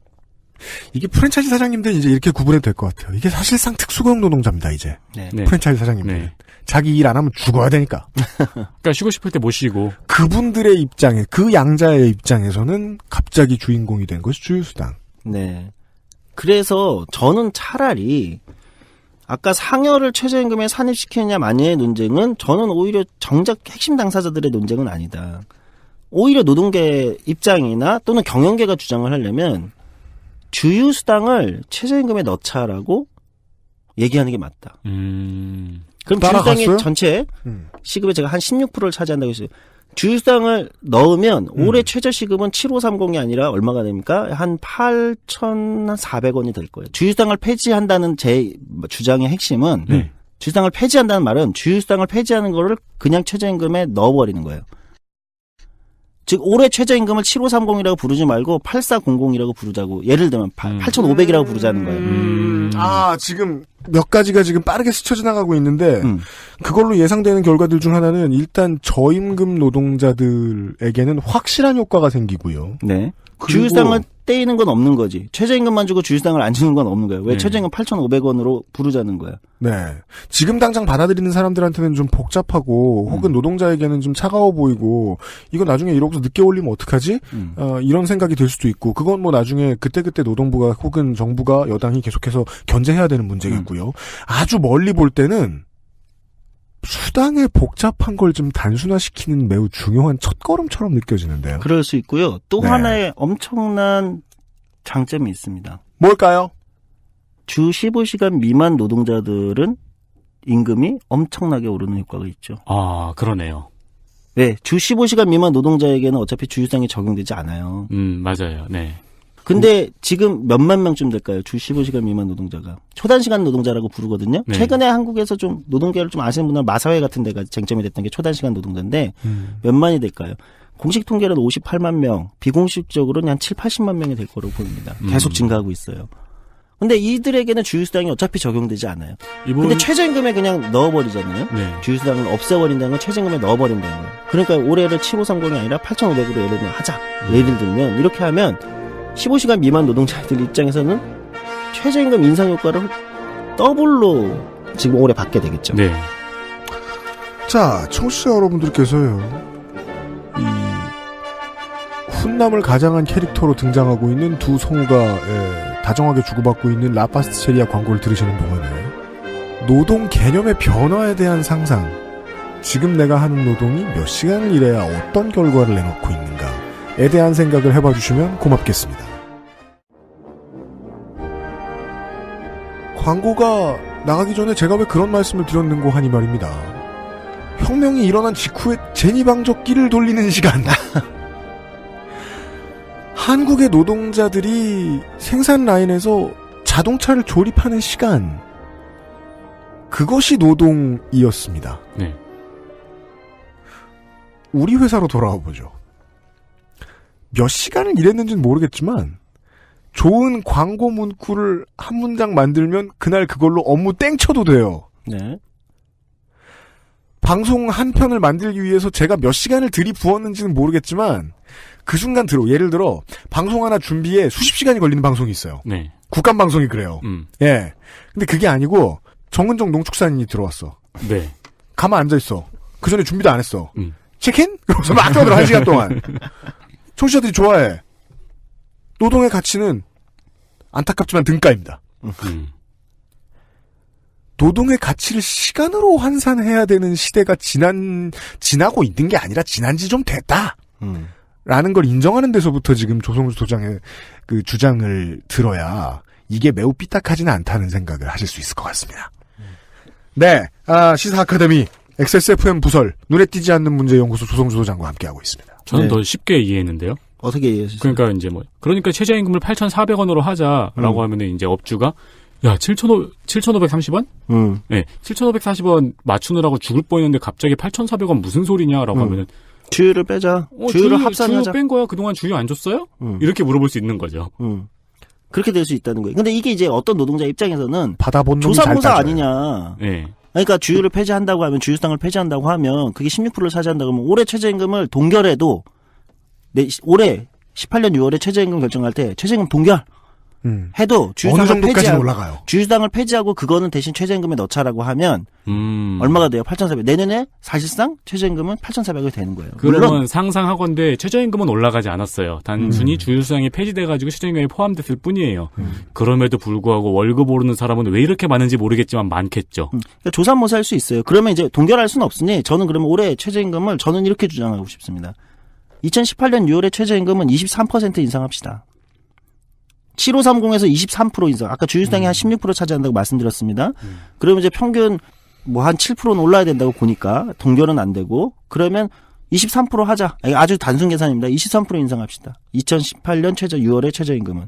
Speaker 2: 이게 프랜차이즈 사장님들 이제 이렇게 구분해도 될 것 같아요. 이게 사실상 특수고용 노동자입니다. 이제
Speaker 4: 네.
Speaker 2: 프랜차이즈 사장님들
Speaker 3: 네.
Speaker 2: 자기 일 안 하면 죽어야 되니까.
Speaker 3: 그러니까 쉬고 싶을 때 못 쉬고
Speaker 2: 그분들의 입장에 그 양자의 입장에서는 갑자기 주인공이 된 것이 주휴수당.
Speaker 4: 네. 그래서 저는 차라리 아까 상여를 최저임금에 산입시키느냐 마느냐의 논쟁은 저는 오히려 정작 핵심 당사자들의 논쟁은 아니다. 오히려 노동계 입장이나 또는 경영계가 주장을 하려면 주휴수당을 최저임금에 넣자라고 얘기하는 게 맞다. 그럼 주휴수당이 전체 시급의 제가 한 16%를 차지한다고 했어요. 주휴수당을 넣으면 올해 최저시급은 7530이 아니라 얼마가 됩니까? 한 8,400원이 될 거예요. 주휴수당을 폐지한다는 제 주장의 핵심은 주휴수당을 폐지한다는 말은 주휴수당을 폐지하는 거를 그냥 최저임금에 넣어버리는 거예요. 즉 올해 최저임금을 7530이라고 부르지 말고 8400이라고 부르자고. 예를 들면 8500이라고 부르자는 거예요.
Speaker 2: 아, 지금 몇 가지가 지금 빠르게 스쳐 지나가고 있는데 그걸로 예상되는 결과들 중 하나는 일단 저임금 노동자들에게는 확실한 효과가 생기고요.
Speaker 4: 네. 주휴수당을 떼이는 건 없는 거지. 최저임금만 주고 주휴수당을 안 주는 건 없는 거예요. 왜 최저임금 8,500원으로 부르자는 거야.
Speaker 2: 네. 지금 당장 받아들이는 사람들한테는 좀 복잡하고 혹은 노동자에게는 좀 차가워 보이고 이거 나중에 이러고서 늦게 올리면 어떡하지? 이런 생각이 들 수도 있고 그건 뭐 나중에 그때그때 노동부가 혹은 정부가 여당이 계속해서 견제해야 되는 문제겠고요. 아주 멀리 볼 때는 수당의 복잡한 걸 좀 단순화시키는 매우 중요한 첫걸음처럼 느껴지는데요.
Speaker 4: 그럴 수 있고요. 또 하나의 엄청난 장점이 있습니다.
Speaker 2: 뭘까요?
Speaker 4: 주 15시간 미만 노동자들은 임금이 엄청나게 오르는 효과가 있죠.
Speaker 3: 아, 그러네요.
Speaker 4: 네, 주 15시간 미만 노동자에게는 어차피 주휴수당이 적용되지 않아요.
Speaker 3: 맞아요. 네.
Speaker 4: 근데 지금 몇만 명쯤 될까요? 주 15시간 미만 노동자가. 초단시간 노동자라고 부르거든요.
Speaker 3: 네.
Speaker 4: 최근에 한국에서 좀 노동계를 좀 아시는 분들은 마사회 같은 데가 쟁점이 됐던 게 초단시간 노동자인데 몇만이 될까요? 공식 통계는 58만 명, 비공식적으로는 한 7, 80만 명이 될 거로 보입니다. 계속 증가하고 있어요. 근데 이들에게는 주휴수당이 어차피 적용되지 않아요. 근데 최저임금에 그냥 넣어버리잖아요.
Speaker 3: 네.
Speaker 4: 주휴수당을 없애버린다는 건 최저임금에 넣어버린다는 거예요. 그러니까 올해를 7530이 아니라 8,500으로 예를 들면 하자. 예를 들면 이렇게 하면 15시간 미만 노동자들 입장에서는 최저임금 인상 효과를 더블로 지금 올해 받게 되겠죠.
Speaker 3: 네.
Speaker 2: 자, 청취자 여러분들께서요. 이 훈남을 가장한 캐릭터로 등장하고 있는 두 성우가 다정하게 주고받고 있는 라파스티체리아 광고를 들으시는 동안에 노동 개념의 변화에 대한 상상, 지금 내가 하는 노동이 몇 시간을 일해야 어떤 결과를 내놓고 있는가에 대한 생각을 해봐 주시면 고맙겠습니다. 광고가 나가기 전에 제가 왜 그런 말씀을 드렸는고 하니 말입니다. 혁명이 일어난 직후에 제니방적기를 돌리는 시간. 한국의 노동자들이 생산 라인에서 자동차를 조립하는 시간. 그것이 노동이었습니다.
Speaker 3: 네.
Speaker 2: 우리 회사로 돌아와 보죠. 몇 시간을 일했는지는 모르겠지만 좋은 광고 문구를 한 문장 만들면 그날 그걸로 업무 땡쳐도 돼요.
Speaker 4: 네.
Speaker 2: 방송 한 편을 만들기 위해서 제가 몇 시간을 들이부었는지는 모르겠지만 그 순간 예를 들어 방송 하나 준비에 수십 시간이 걸리는 방송이 있어요.
Speaker 3: 네.
Speaker 2: 국감 방송이 그래요. 예. 근데 그게 아니고 정은정 농축산인이 들어왔어.
Speaker 3: 네.
Speaker 2: 가만 앉아있어. 그 전에 준비도 안 했어. 체크인? 그러면서 막 떠들어 1시간 동안. 청취자들이 좋아해. 노동의 가치는 안타깝지만 등가입니다. 노동의 가치를 시간으로 환산해야 되는 시대가 지나고 있는 게 아니라 지난 지 좀 됐다. 라는 걸 인정하는 데서부터 지금 조성주 소장의 그 주장을 들어야 이게 매우 삐딱하지는 않다는 생각을 하실 수 있을 것 같습니다. 네. 시사 아카데미 XSFM 부설 눈에 띄지 않는 문제 연구소 조성주 소장과 함께하고 있습니다.
Speaker 3: 저는
Speaker 4: 네.
Speaker 3: 더 쉽게 이해했는데요.
Speaker 4: 어떻게 이해하셨어요?
Speaker 3: 그러니까 이제 그러니까 최저임금을 8,400원으로 하자라고 하면은 이제 업주가 야, 7,530원? 네, 7,540원 맞추느라고 죽을 뻔했는데 갑자기 8,400원 무슨 소리냐라고 하면은
Speaker 4: 주유를 빼자. 주유를 합산하자.
Speaker 3: 주유 뺀 거야? 그동안 주유 안 줬어요? 이렇게 물어볼 수 있는 거죠.
Speaker 4: 그렇게 될 수 있다는 거예요. 근데 이게 이제 어떤 노동자 입장에서는
Speaker 2: 조사모사
Speaker 4: 아니냐.
Speaker 3: 네.
Speaker 4: 그러니까 주유를 폐지한다고 하면 주유수당을 폐지한다고 하면 그게 16%를 차지한다고 하면 올해 최저임금을 동결해도 올해 18년 6월에 최저임금 결정할 때 최저임금 동결 해도
Speaker 2: 어느 정도까지 올라가요.
Speaker 4: 주유수당을 폐지하고 그거는 대신 최저임금에 넣자라고 하면 얼마가 돼요? 8,400. 내년에 사실상 최저임금은 8,400이 되는 거예요.
Speaker 3: 그러면
Speaker 4: 물론
Speaker 3: 상상하건대 최저임금은 올라가지 않았어요. 단순히 주유수당이 폐지돼가지고 최저임금이 포함됐을 뿐이에요. 그럼에도 불구하고 월급 오르는 사람은 왜 이렇게 많은지 모르겠지만 많겠죠.
Speaker 4: 그러니까 조사모사할 수 있어요. 그러면 이제 동결할 수는 없으니 저는 그러면 올해 최저임금을 저는 이렇게 주장하고 싶습니다. 2018년 6월에 최저임금은 23% 인상합시다. 7530에서 23% 인상. 아까 주유수당이 한 16% 차지한다고 말씀드렸습니다. 그러면 이제 평균 뭐 한 7%는 올라야 된다고 보니까 동결은 안 되고 그러면 23% 하자. 아주 단순 계산입니다. 23% 인상합시다. 2018년 6월에 최저임금은.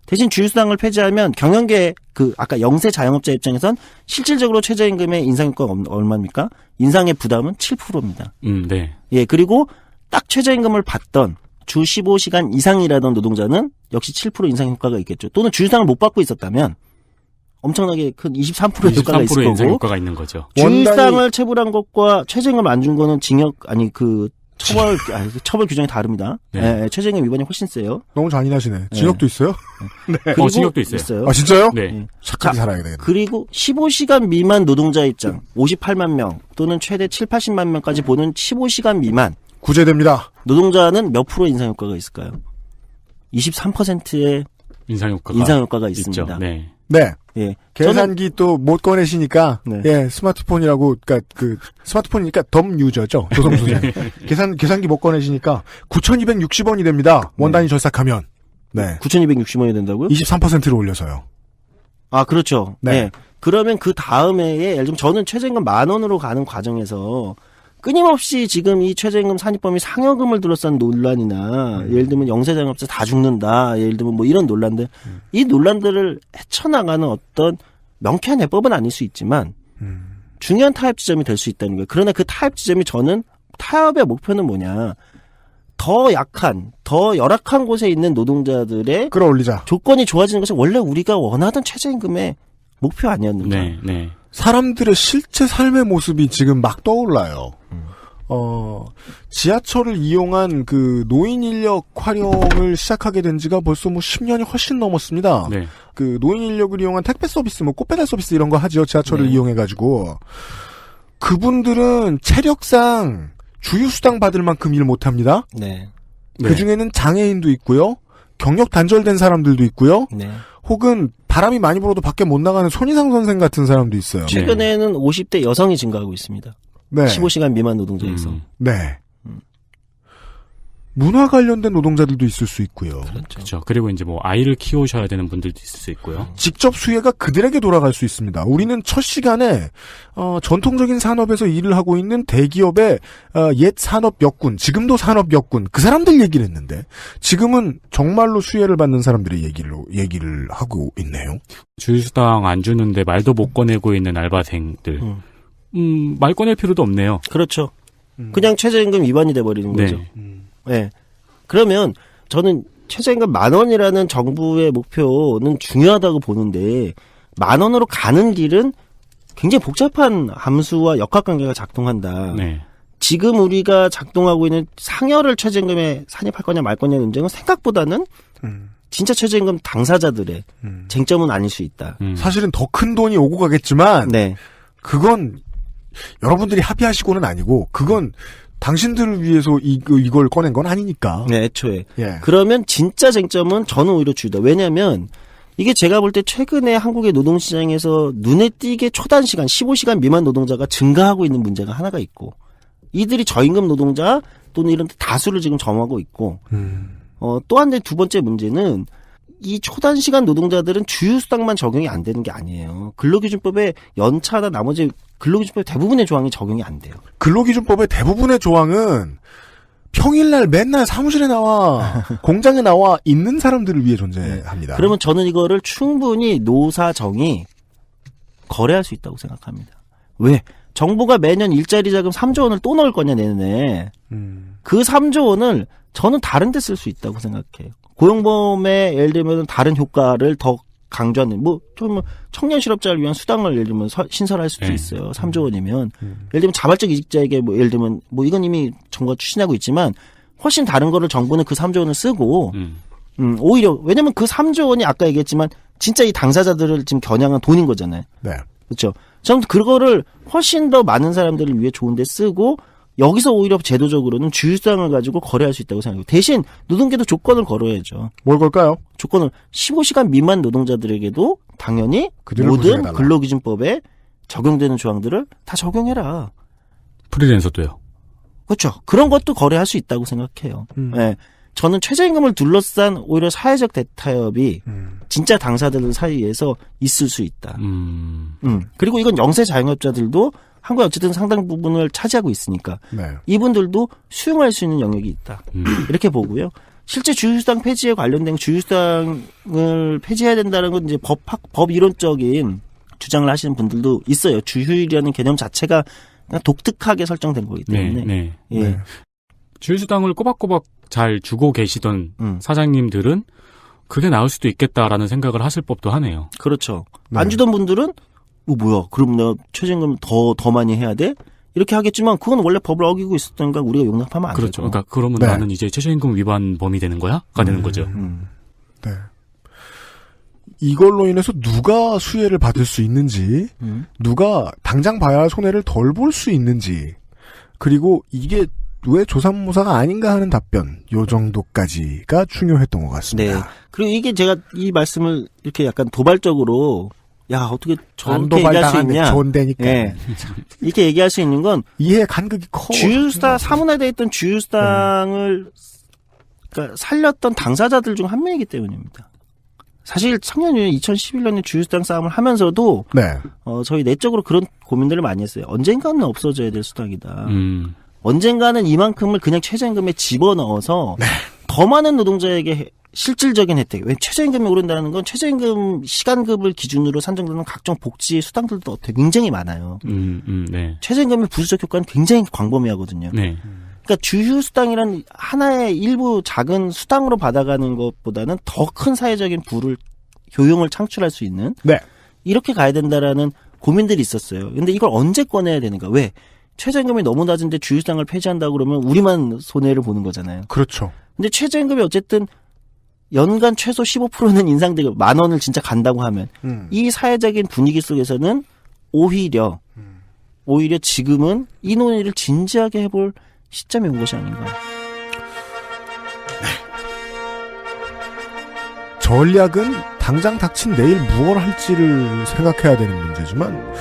Speaker 4: 대신 주유수당을 폐지하면 경영계 아까 영세 자영업자 입장에선 실질적으로 최저임금의 인상 효과가 얼마입니까? 인상의 부담은 7%입니다.
Speaker 3: 네.
Speaker 4: 예, 그리고 딱 최저임금을 받던 주 15시간 이상 일하던 노동자는 역시 7% 인상 효과가 있겠죠. 또는 주유수당을 못 받고 있었다면 엄청나게 큰 23% 효과가 있을 거고.
Speaker 3: 인상 효과가 있는 거죠.
Speaker 4: 주유수당을 체불한 것과 최저임금 안 준 거는 처벌 규정이 다릅니다.
Speaker 3: 네.
Speaker 4: 네, 최저임금 위반이 훨씬 세요.
Speaker 2: 너무 잔인하시네. 징역도 있어요?
Speaker 3: 네. 그리고 징역도 있어요.
Speaker 2: 아, 진짜요?
Speaker 3: 네.
Speaker 2: 착하게 살아야 되겠네.
Speaker 4: 그리고 15시간 미만 노동자 입장 58만 명 또는 최대 7, 80만 명까지 보는 15시간 미만
Speaker 2: 구제됩니다.
Speaker 4: 노동자는 몇 프로 인상 효과가 있을까요? 23%의
Speaker 3: 인상 효과가
Speaker 4: 있습니다.
Speaker 3: 있죠. 네.
Speaker 2: 네.
Speaker 4: 예.
Speaker 2: 계산기 또 못 꺼내시니까
Speaker 4: 네.
Speaker 2: 예, 스마트폰이라고 스마트폰이니까 덤 유저죠. 조성수제. 계산기 못 꺼내시니까 9,260원이 됩니다. 원단위 절삭하면. 네.
Speaker 4: 9,260원이 된다고요?
Speaker 2: 23%를 올려서요.
Speaker 4: 아, 그렇죠.
Speaker 2: 네.
Speaker 4: 네. 그러면 그 다음 해에 예를 들면 저는 최저임금 10,000원으로 가는 과정에서 끊임없이 지금 이 최저임금 산입범위 상여금을 둘러싼 논란이나 예를 들면 영세자영업자 다 죽는다. 예를 들면 뭐 이런 논란들 이 논란들을 헤쳐나가는 어떤 명쾌한 해법은 아닐 수 있지만 중요한 타협 지점이 될 수 있다는 거예요. 그러나 그 타협 지점이 저는 타협의 목표는 뭐냐. 더 약한, 더 열악한 곳에 있는 노동자들의
Speaker 2: 끌어올리자.
Speaker 4: 조건이 좋아지는 것이 원래 우리가 원하던 최저임금의 목표 아니었는가.
Speaker 3: 네, 네.
Speaker 2: 사람들의 실제 삶의 모습이 지금 막 떠올라요. 지하철을 이용한 그 노인 인력 활용을 시작하게 된 지가 벌써 뭐 10년이 훨씬 넘었습니다.
Speaker 3: 네.
Speaker 2: 그 노인 인력을 이용한 택배 서비스, 뭐 꽃배달 서비스 이런 거 하죠. 지하철을
Speaker 4: 네.
Speaker 2: 이용해가지고. 그분들은 체력상 주유수당 받을 만큼 일 못합니다.
Speaker 4: 네.
Speaker 2: 그 중에는 장애인도 있고요. 경력 단절된 사람들도 있고요.
Speaker 4: 네.
Speaker 2: 혹은 바람이 많이 불어도 밖에 못 나가는 손희상 선생 같은 사람도 있어요.
Speaker 4: 최근에는 50대 여성이 증가하고 있습니다.
Speaker 2: 네.
Speaker 4: 15시간 미만 노동자에서.
Speaker 2: 네. 문화 관련된 노동자들도 있을 수 있고요.
Speaker 3: 그렇죠. 그리고 이제 뭐 아이를 키우셔야 되는 분들도 있을 수 있고요.
Speaker 2: 직접 수혜가 그들에게 돌아갈 수 있습니다. 우리는 첫 시간에 전통적인 산업에서 일을 하고 있는 대기업의 옛 산업 역군, 지금도 산업 역군 그 사람들 얘기를 했는데 지금은 정말로 수혜를 받는 사람들의 얘기를 하고 있네요.
Speaker 3: 주유수당 안 주는데 말도 못 꺼내고 있는 알바생들. 말 꺼낼 필요도 없네요.
Speaker 4: 그렇죠. 그냥 최저임금 위반이 돼버리는 거죠. 네. 그러면 저는 최저임금 10,000원이라는 정부의 목표는 중요하다고 보는데 10,000원으로 가는 길은 굉장히 복잡한 함수와 역학관계가 작동한다.
Speaker 3: 네.
Speaker 4: 지금 우리가 작동하고 있는 상여를 최저임금에 산입할 거냐 말 거냐 논쟁은 생각보다는 진짜 최저임금 당사자들의 쟁점은 아닐 수 있다.
Speaker 2: 사실은 더 큰 돈이 오고 가겠지만
Speaker 4: 네.
Speaker 2: 그건 여러분들이 합의하시고는 아니고 그건 당신들을 위해서 이걸 꺼낸 건 아니니까.
Speaker 4: 네, 애초에.
Speaker 2: 예.
Speaker 4: 그러면 진짜 쟁점은 저는 오히려 주다. 왜냐하면 이게 제가 볼 때 최근에 한국의 노동시장에서 눈에 띄게 초단시간 15시간 미만 노동자가 증가하고 있는 문제가 하나가 있고 이들이 저임금 노동자 또는 이런 다수를 지금 점하고 있고 또 한 두 번째 문제는 이 초단시간 노동자들은 주유수당만 적용이 안 되는 게 아니에요. 근로기준법에 연차나 나머지 근로기준법 대부분의 조항이 적용이 안 돼요.
Speaker 2: 근로기준법의 대부분의 조항은 평일날 맨날 사무실에 나와 공장에 나와 있는 사람들을 위해 존재합니다.
Speaker 4: 그러면 저는 이거를 충분히 노사정이 거래할 수 있다고 생각합니다. 왜? 정부가 매년 일자리 자금 3조 원을 또 넣을 거냐 내년에. 그 3조 원을 저는 다른 데 쓸 수 있다고 생각해요. 고용보험의 예를 들면 다른 효과를 더 강조하는 좀 청년 실업자를 위한 수당을 예를 들면 신설할 수도 있어요. 3조 원이면 예를 들면 자발적 이직자에게 예를 들면 이건 이미 정부가 추진하고 있지만 훨씬 다른 거를 정부는 그 3조 원을 쓰고 오히려 왜냐면 그 3조 원이 아까 얘기했지만 진짜 이 당사자들을 지금 겨냥한 돈인 거잖아요.
Speaker 2: 네.
Speaker 4: 그렇죠. 저는 그거를 훨씬 더 많은 사람들을 위해 좋은 데 쓰고 여기서 오히려 제도적으로는 주휴수당을 가지고 거래할 수 있다고 생각해요. 대신 노동계도 조건을 걸어야죠.
Speaker 2: 뭘 걸까요?
Speaker 4: 조건을 15시간 미만 노동자들에게도 당연히 모든 근로기준법에 적용되는 조항들을 다 적용해라.
Speaker 3: 프리랜서도요.
Speaker 4: 그렇죠. 그런 것도 거래할 수 있다고 생각해요. 네. 저는 최저임금을 둘러싼 오히려 사회적 대타협이 진짜 당사자들 사이에서 있을 수 있다. 그리고 이건 영세 자영업자들도 한국에 어쨌든 상당 부분을 차지하고 있으니까
Speaker 2: 네.
Speaker 4: 이분들도 수용할 수 있는 영역이 있다. 이렇게 보고요. 실제 주휴수당 폐지에 관련된 주휴수당을 폐지해야 된다는 건 이제 법 이론적인 주장을 하시는 분들도 있어요. 주휴일이라는 개념 자체가 그냥 독특하게 설정된 거기 때문에.
Speaker 3: 네.
Speaker 4: 예.
Speaker 2: 네.
Speaker 3: 주휴수당을 꼬박꼬박 잘 주고 계시던 사장님들은 그게 나을 수도 있겠다라는 생각을 하실 법도 하네요.
Speaker 4: 그렇죠.
Speaker 2: 네.
Speaker 4: 안 주던 분들은 뭐야? 그럼 내가 최저임금 더 많이 해야 돼? 이렇게 하겠지만 그건 원래 법을 어기고 있었던가 우리가 용납하면 안 되죠.
Speaker 3: 그렇죠. 그러니까 그러면
Speaker 2: 네.
Speaker 3: 나는 이제 최저임금 위반 범이 되는 거야?가 되는 거죠.
Speaker 2: 네. 이걸로 인해서 누가 수혜를 받을 수 있는지, 누가 당장 봐야 할 손해를 덜 볼 수 있는지, 그리고 이게 왜 조삼모사가 아닌가 하는 답변, 요 정도까지가 중요했던 것 같습니다.
Speaker 4: 네. 그리고 이게 제가 이 말씀을 이렇게 약간 도발적으로 야 어떻게 저렇게 얘기할 수 있냐?
Speaker 2: 좋은데니까.
Speaker 4: 네. 이렇게 얘기할 수 있는 건
Speaker 2: 이해 간극이 커.
Speaker 4: 주휴수당 사문화되어 있던 주휴수당을 그러니까 살렸던 당사자들 중 한 명이기 때문입니다. 사실 청년이 2011년에 주휴수당 싸움을 하면서도
Speaker 2: 네.
Speaker 4: 저희 내적으로 그런 고민들을 많이 했어요. 언젠가는 없어져야 될 수당이다. 언젠가는 이만큼을 그냥 최저임금에 집어넣어서 더 많은 노동자에게 실질적인 혜택. 왜 최저임금이 오른다는 건 최저임금 시간급을 기준으로 산정되는 각종 복지 수당들도 굉장히 많아요.
Speaker 3: 네.
Speaker 4: 최저임금의 부수적 효과는 굉장히 광범위하거든요.
Speaker 3: 네.
Speaker 4: 그러니까 주휴수당이란 하나의 일부 작은 수당으로 받아가는 것보다는 더 큰 사회적인 효용을 창출할 수 있는
Speaker 2: 네.
Speaker 4: 이렇게 가야 된다라는 고민들이 있었어요. 근데 이걸 언제 꺼내야 되는가? 왜? 최저임금이 너무 낮은데 주휴수당을 폐지한다고 그러면 우리만 손해를 보는 거잖아요.
Speaker 2: 그렇죠.
Speaker 4: 근데 최저임금이 어쨌든 연간 최소 15%는 인상되고 10,000원을 진짜 간다고 하면 이 사회적인 분위기 속에서는 오히려 지금은 이 논의를 진지하게 해볼 시점이 온 것이 아닌가.
Speaker 2: 전략은 당장 닥친 내일 무엇을 할지를 생각해야 되는 문제지만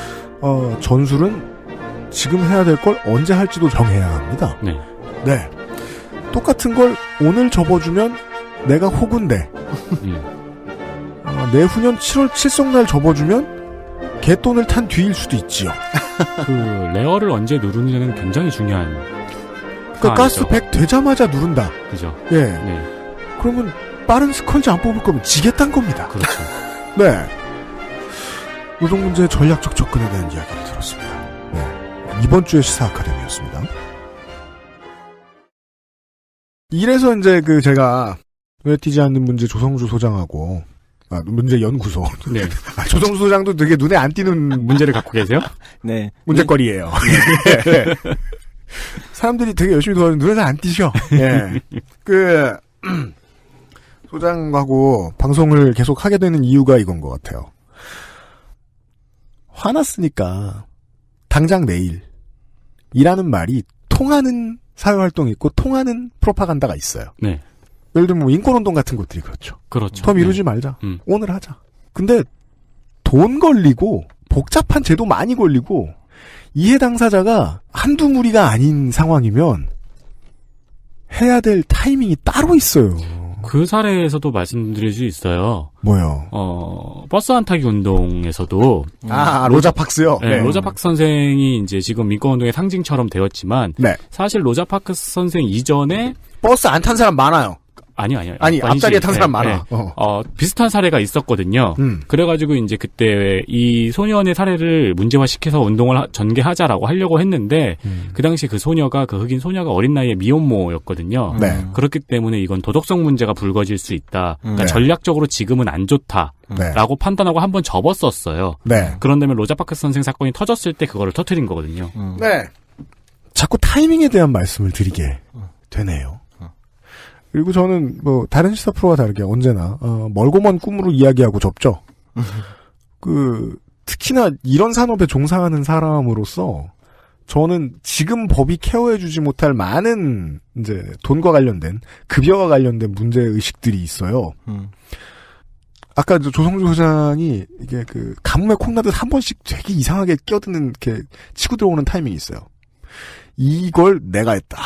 Speaker 2: 전술은 지금 해야 될 걸 언제 할지도 정해야 합니다.
Speaker 3: 네.
Speaker 2: 네. 똑같은 걸 오늘 접어주면 내가 호구인데 내후년 7월 칠성날 접어주면 개돈을 탄 뒤일 수도 있지요.
Speaker 3: 그 레어를 언제 누르느냐는 굉장히 중요한.
Speaker 2: 그러니까 가스 100 되자마자 누른다.
Speaker 3: 그죠.
Speaker 2: 예.
Speaker 3: 네.
Speaker 2: 그러면 빠른 스컬지 안 뽑을 거면 지겠다는 겁니다.
Speaker 3: 그렇죠.
Speaker 2: 네. 노동 문제의 전략적 접근에 대한 이야기를 들었습니다. 네. 이번 주의 시사 아카데미였습니다. 이래서 이제 제가 눈에 띄지 않는 문제 조성주 소장하고 문제 연구소.
Speaker 3: 네.
Speaker 2: 조성주 소장도 되게 눈에 안 띄는
Speaker 3: 문제를 갖고 계세요?
Speaker 4: 네.
Speaker 2: 문제거리예요. 네. 사람들이 되게 열심히 도와주는 눈에 잘 안 띄셔. 예. 소장하고 방송을 계속 하게 되는 이유가 이건 것 같아요. 화났으니까 당장 내일 이라는 말이 통하는 사회활동이 있고 통하는 프로파간다가 있어요.
Speaker 3: 네.
Speaker 2: 예를 들면 인권운동 같은 것들이 그렇죠.
Speaker 3: 그렇죠.
Speaker 2: 더 미루지 말자. 오늘 하자. 근데 돈 걸리고 복잡한 제도 많이 걸리고 이해 당사자가 한두 무리가 아닌 상황이면 해야 될 타이밍이 따로 있어요.
Speaker 3: 그 사례에서도 말씀드릴 수 있어요.
Speaker 2: 뭐요?
Speaker 3: 버스 안 타기 운동에서도
Speaker 2: 로자 파크스요.
Speaker 3: 네, 로자 파크 선생이 이제 지금 민권 운동의 상징처럼 되었지만
Speaker 2: 네.
Speaker 3: 사실 로자 파크 선생 이전에
Speaker 2: 버스 안 탄 사람 많아요.
Speaker 3: 아니요.
Speaker 2: 아니 앞자리에 탄 사람 많아.
Speaker 3: 비슷한 사례가 있었거든요. 그래가지고 이제 그때 이 소년의 사례를 문제화시켜서 운동을 전개하자라고 하려고 했는데 그 당시 그 소녀가 그 흑인 소녀가 어린 나이에 미혼모였거든요.
Speaker 2: 네.
Speaker 3: 그렇기 때문에 이건 도덕성 문제가 불거질 수 있다. 그러니까
Speaker 2: 네.
Speaker 3: 전략적으로 지금은 안 좋다.
Speaker 2: 네.
Speaker 3: 라고 판단하고 한번 접었었어요.
Speaker 2: 네.
Speaker 3: 그런 다음에 로자 파크 선생 사건이 터졌을 때 그거를 터뜨린 거거든요.
Speaker 2: 네. 자꾸 타이밍에 대한 말씀을 드리게 되네요. 그리고 저는 뭐 다른 시사 프로와 다르게 언제나 멀고 먼 꿈으로 이야기하고 접죠. 특히나 이런 산업에 종사하는 사람으로서 저는 지금 법이 케어해주지 못할 많은 이제 돈과 관련된 급여와 관련된 문제 의식들이 있어요. 아까 조성주 소장이 이게 가뭄에 콩나듯 한 번씩 되게 이상하게 끼어드는 이렇게 치고 들어오는 타이밍이 있어요. 이걸 내가 했다.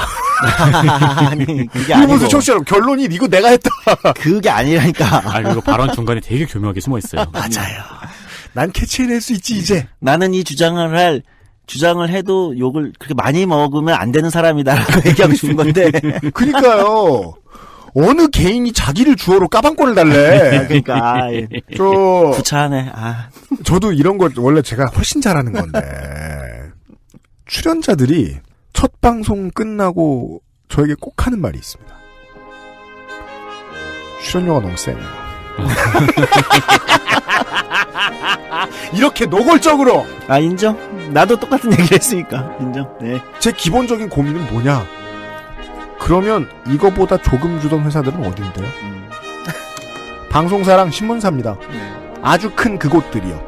Speaker 4: 아니, 그게 아니고.
Speaker 2: 이러면서 청취자로 결론이 이거 내가 했다.
Speaker 4: 그게 아니라니까.
Speaker 3: 그리고 발언 중간에 되게 교묘하게 숨어 있어요.
Speaker 2: 맞아요. 난 캐치해낼 수 있지, 이제.
Speaker 4: 나는 이 주장을 해도 욕을 그렇게 많이 먹으면 안 되는 사람이다라고 얘기하고 싶은 건데.
Speaker 2: 그니까요. 어느 개인이 자기를 주어로 까방권을 달래.
Speaker 4: 그러니까. 구차하네.
Speaker 2: 저도 이런 거 원래 제가 훨씬 잘하는 건데. 출연자들이 첫 방송 끝나고 저에게 꼭 하는 말이 있습니다. 출연료가 너무 세네요. 이렇게 노골적으로.
Speaker 4: 인정. 나도 똑같은 얘기를 했으니까 인정. 네.
Speaker 2: 제 기본적인 고민은 뭐냐. 그러면 이거보다 조금 주던 회사들은 어딘데요? 방송사랑 신문사입니다. 아주 큰 그곳들이요.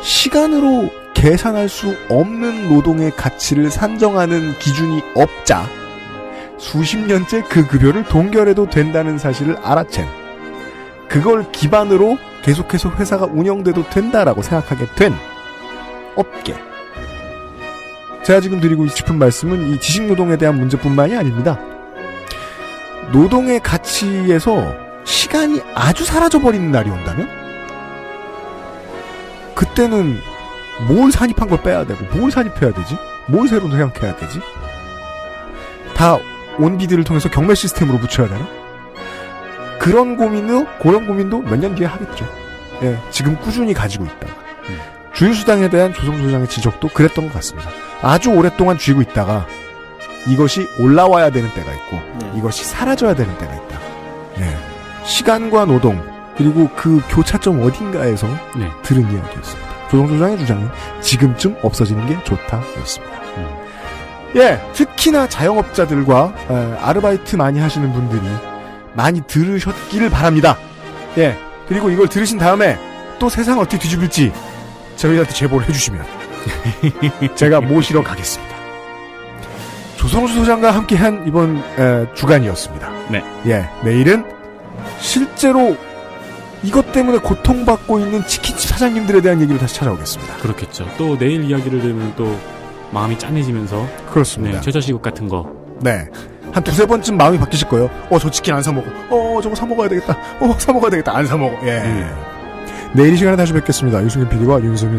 Speaker 2: 시간으로 계산할 수 없는 노동의 가치를 산정하는 기준이 없자 수십 년째 그 급여를 동결해도 된다는 사실을 알아챈, 그걸 기반으로 계속해서 회사가 운영돼도 된다라고 생각하게 된 업계. 제가 지금 드리고 싶은 말씀은 이 지식노동에 대한 문제뿐만이 아닙니다. 노동의 가치에서 시간이 아주 사라져버리는 날이 온다면 그때는 뭘 산입한 걸 빼야 되고 뭘 산입해야 되지? 뭘 새로 생각해야 되지? 다 온비드를 통해서 경매 시스템으로 붙여야 되나? 그런 고민도 몇 년 뒤에 하겠죠. 예, 지금 꾸준히 가지고 있다가 주휴수당에 대한 조성주 소장의 지적도 그랬던 것 같습니다. 아주 오랫동안 쥐고 있다가 이것이 올라와야 되는 때가 있고 이것이 사라져야 되는 때가 있다. 네. 시간과 노동 그리고 그 교차점 어딘가에서 들은 이야기였습니다. 조성주 소장의 주장은 지금쯤 없어지는 게 좋다였습니다. 예, 특히나 자영업자들과 아르바이트 많이 하시는 분들이 많이 들으셨기를 바랍니다. 예, 그리고 이걸 들으신 다음에 또 세상 어떻게 뒤집을지 저희한테 제보를 해주시면 제가 모시러 가겠습니다. 조성주 소장과 함께한 이번 주간이었습니다.
Speaker 3: 네.
Speaker 2: 예, 내일은 실제로 이것 때문에 고통받고 있는 치킨집 사장님들에 대한 얘기를 다시 찾아오겠습니다.
Speaker 3: 그렇겠죠. 또 내일 이야기를 들으면 또 마음이 짠해지면서
Speaker 2: 그렇습니다.
Speaker 3: 네, 최저시급 같은 거.
Speaker 2: 네. 한 두세 번쯤 마음이 바뀌실 거예요. 저 치킨 안 사 먹어. 저거 사 먹어야 되겠다. 사 먹어야 되겠다. 안 사 먹어. 예. 내일 이 시간에 다시 뵙겠습니다. 유승균 PD와 윤승민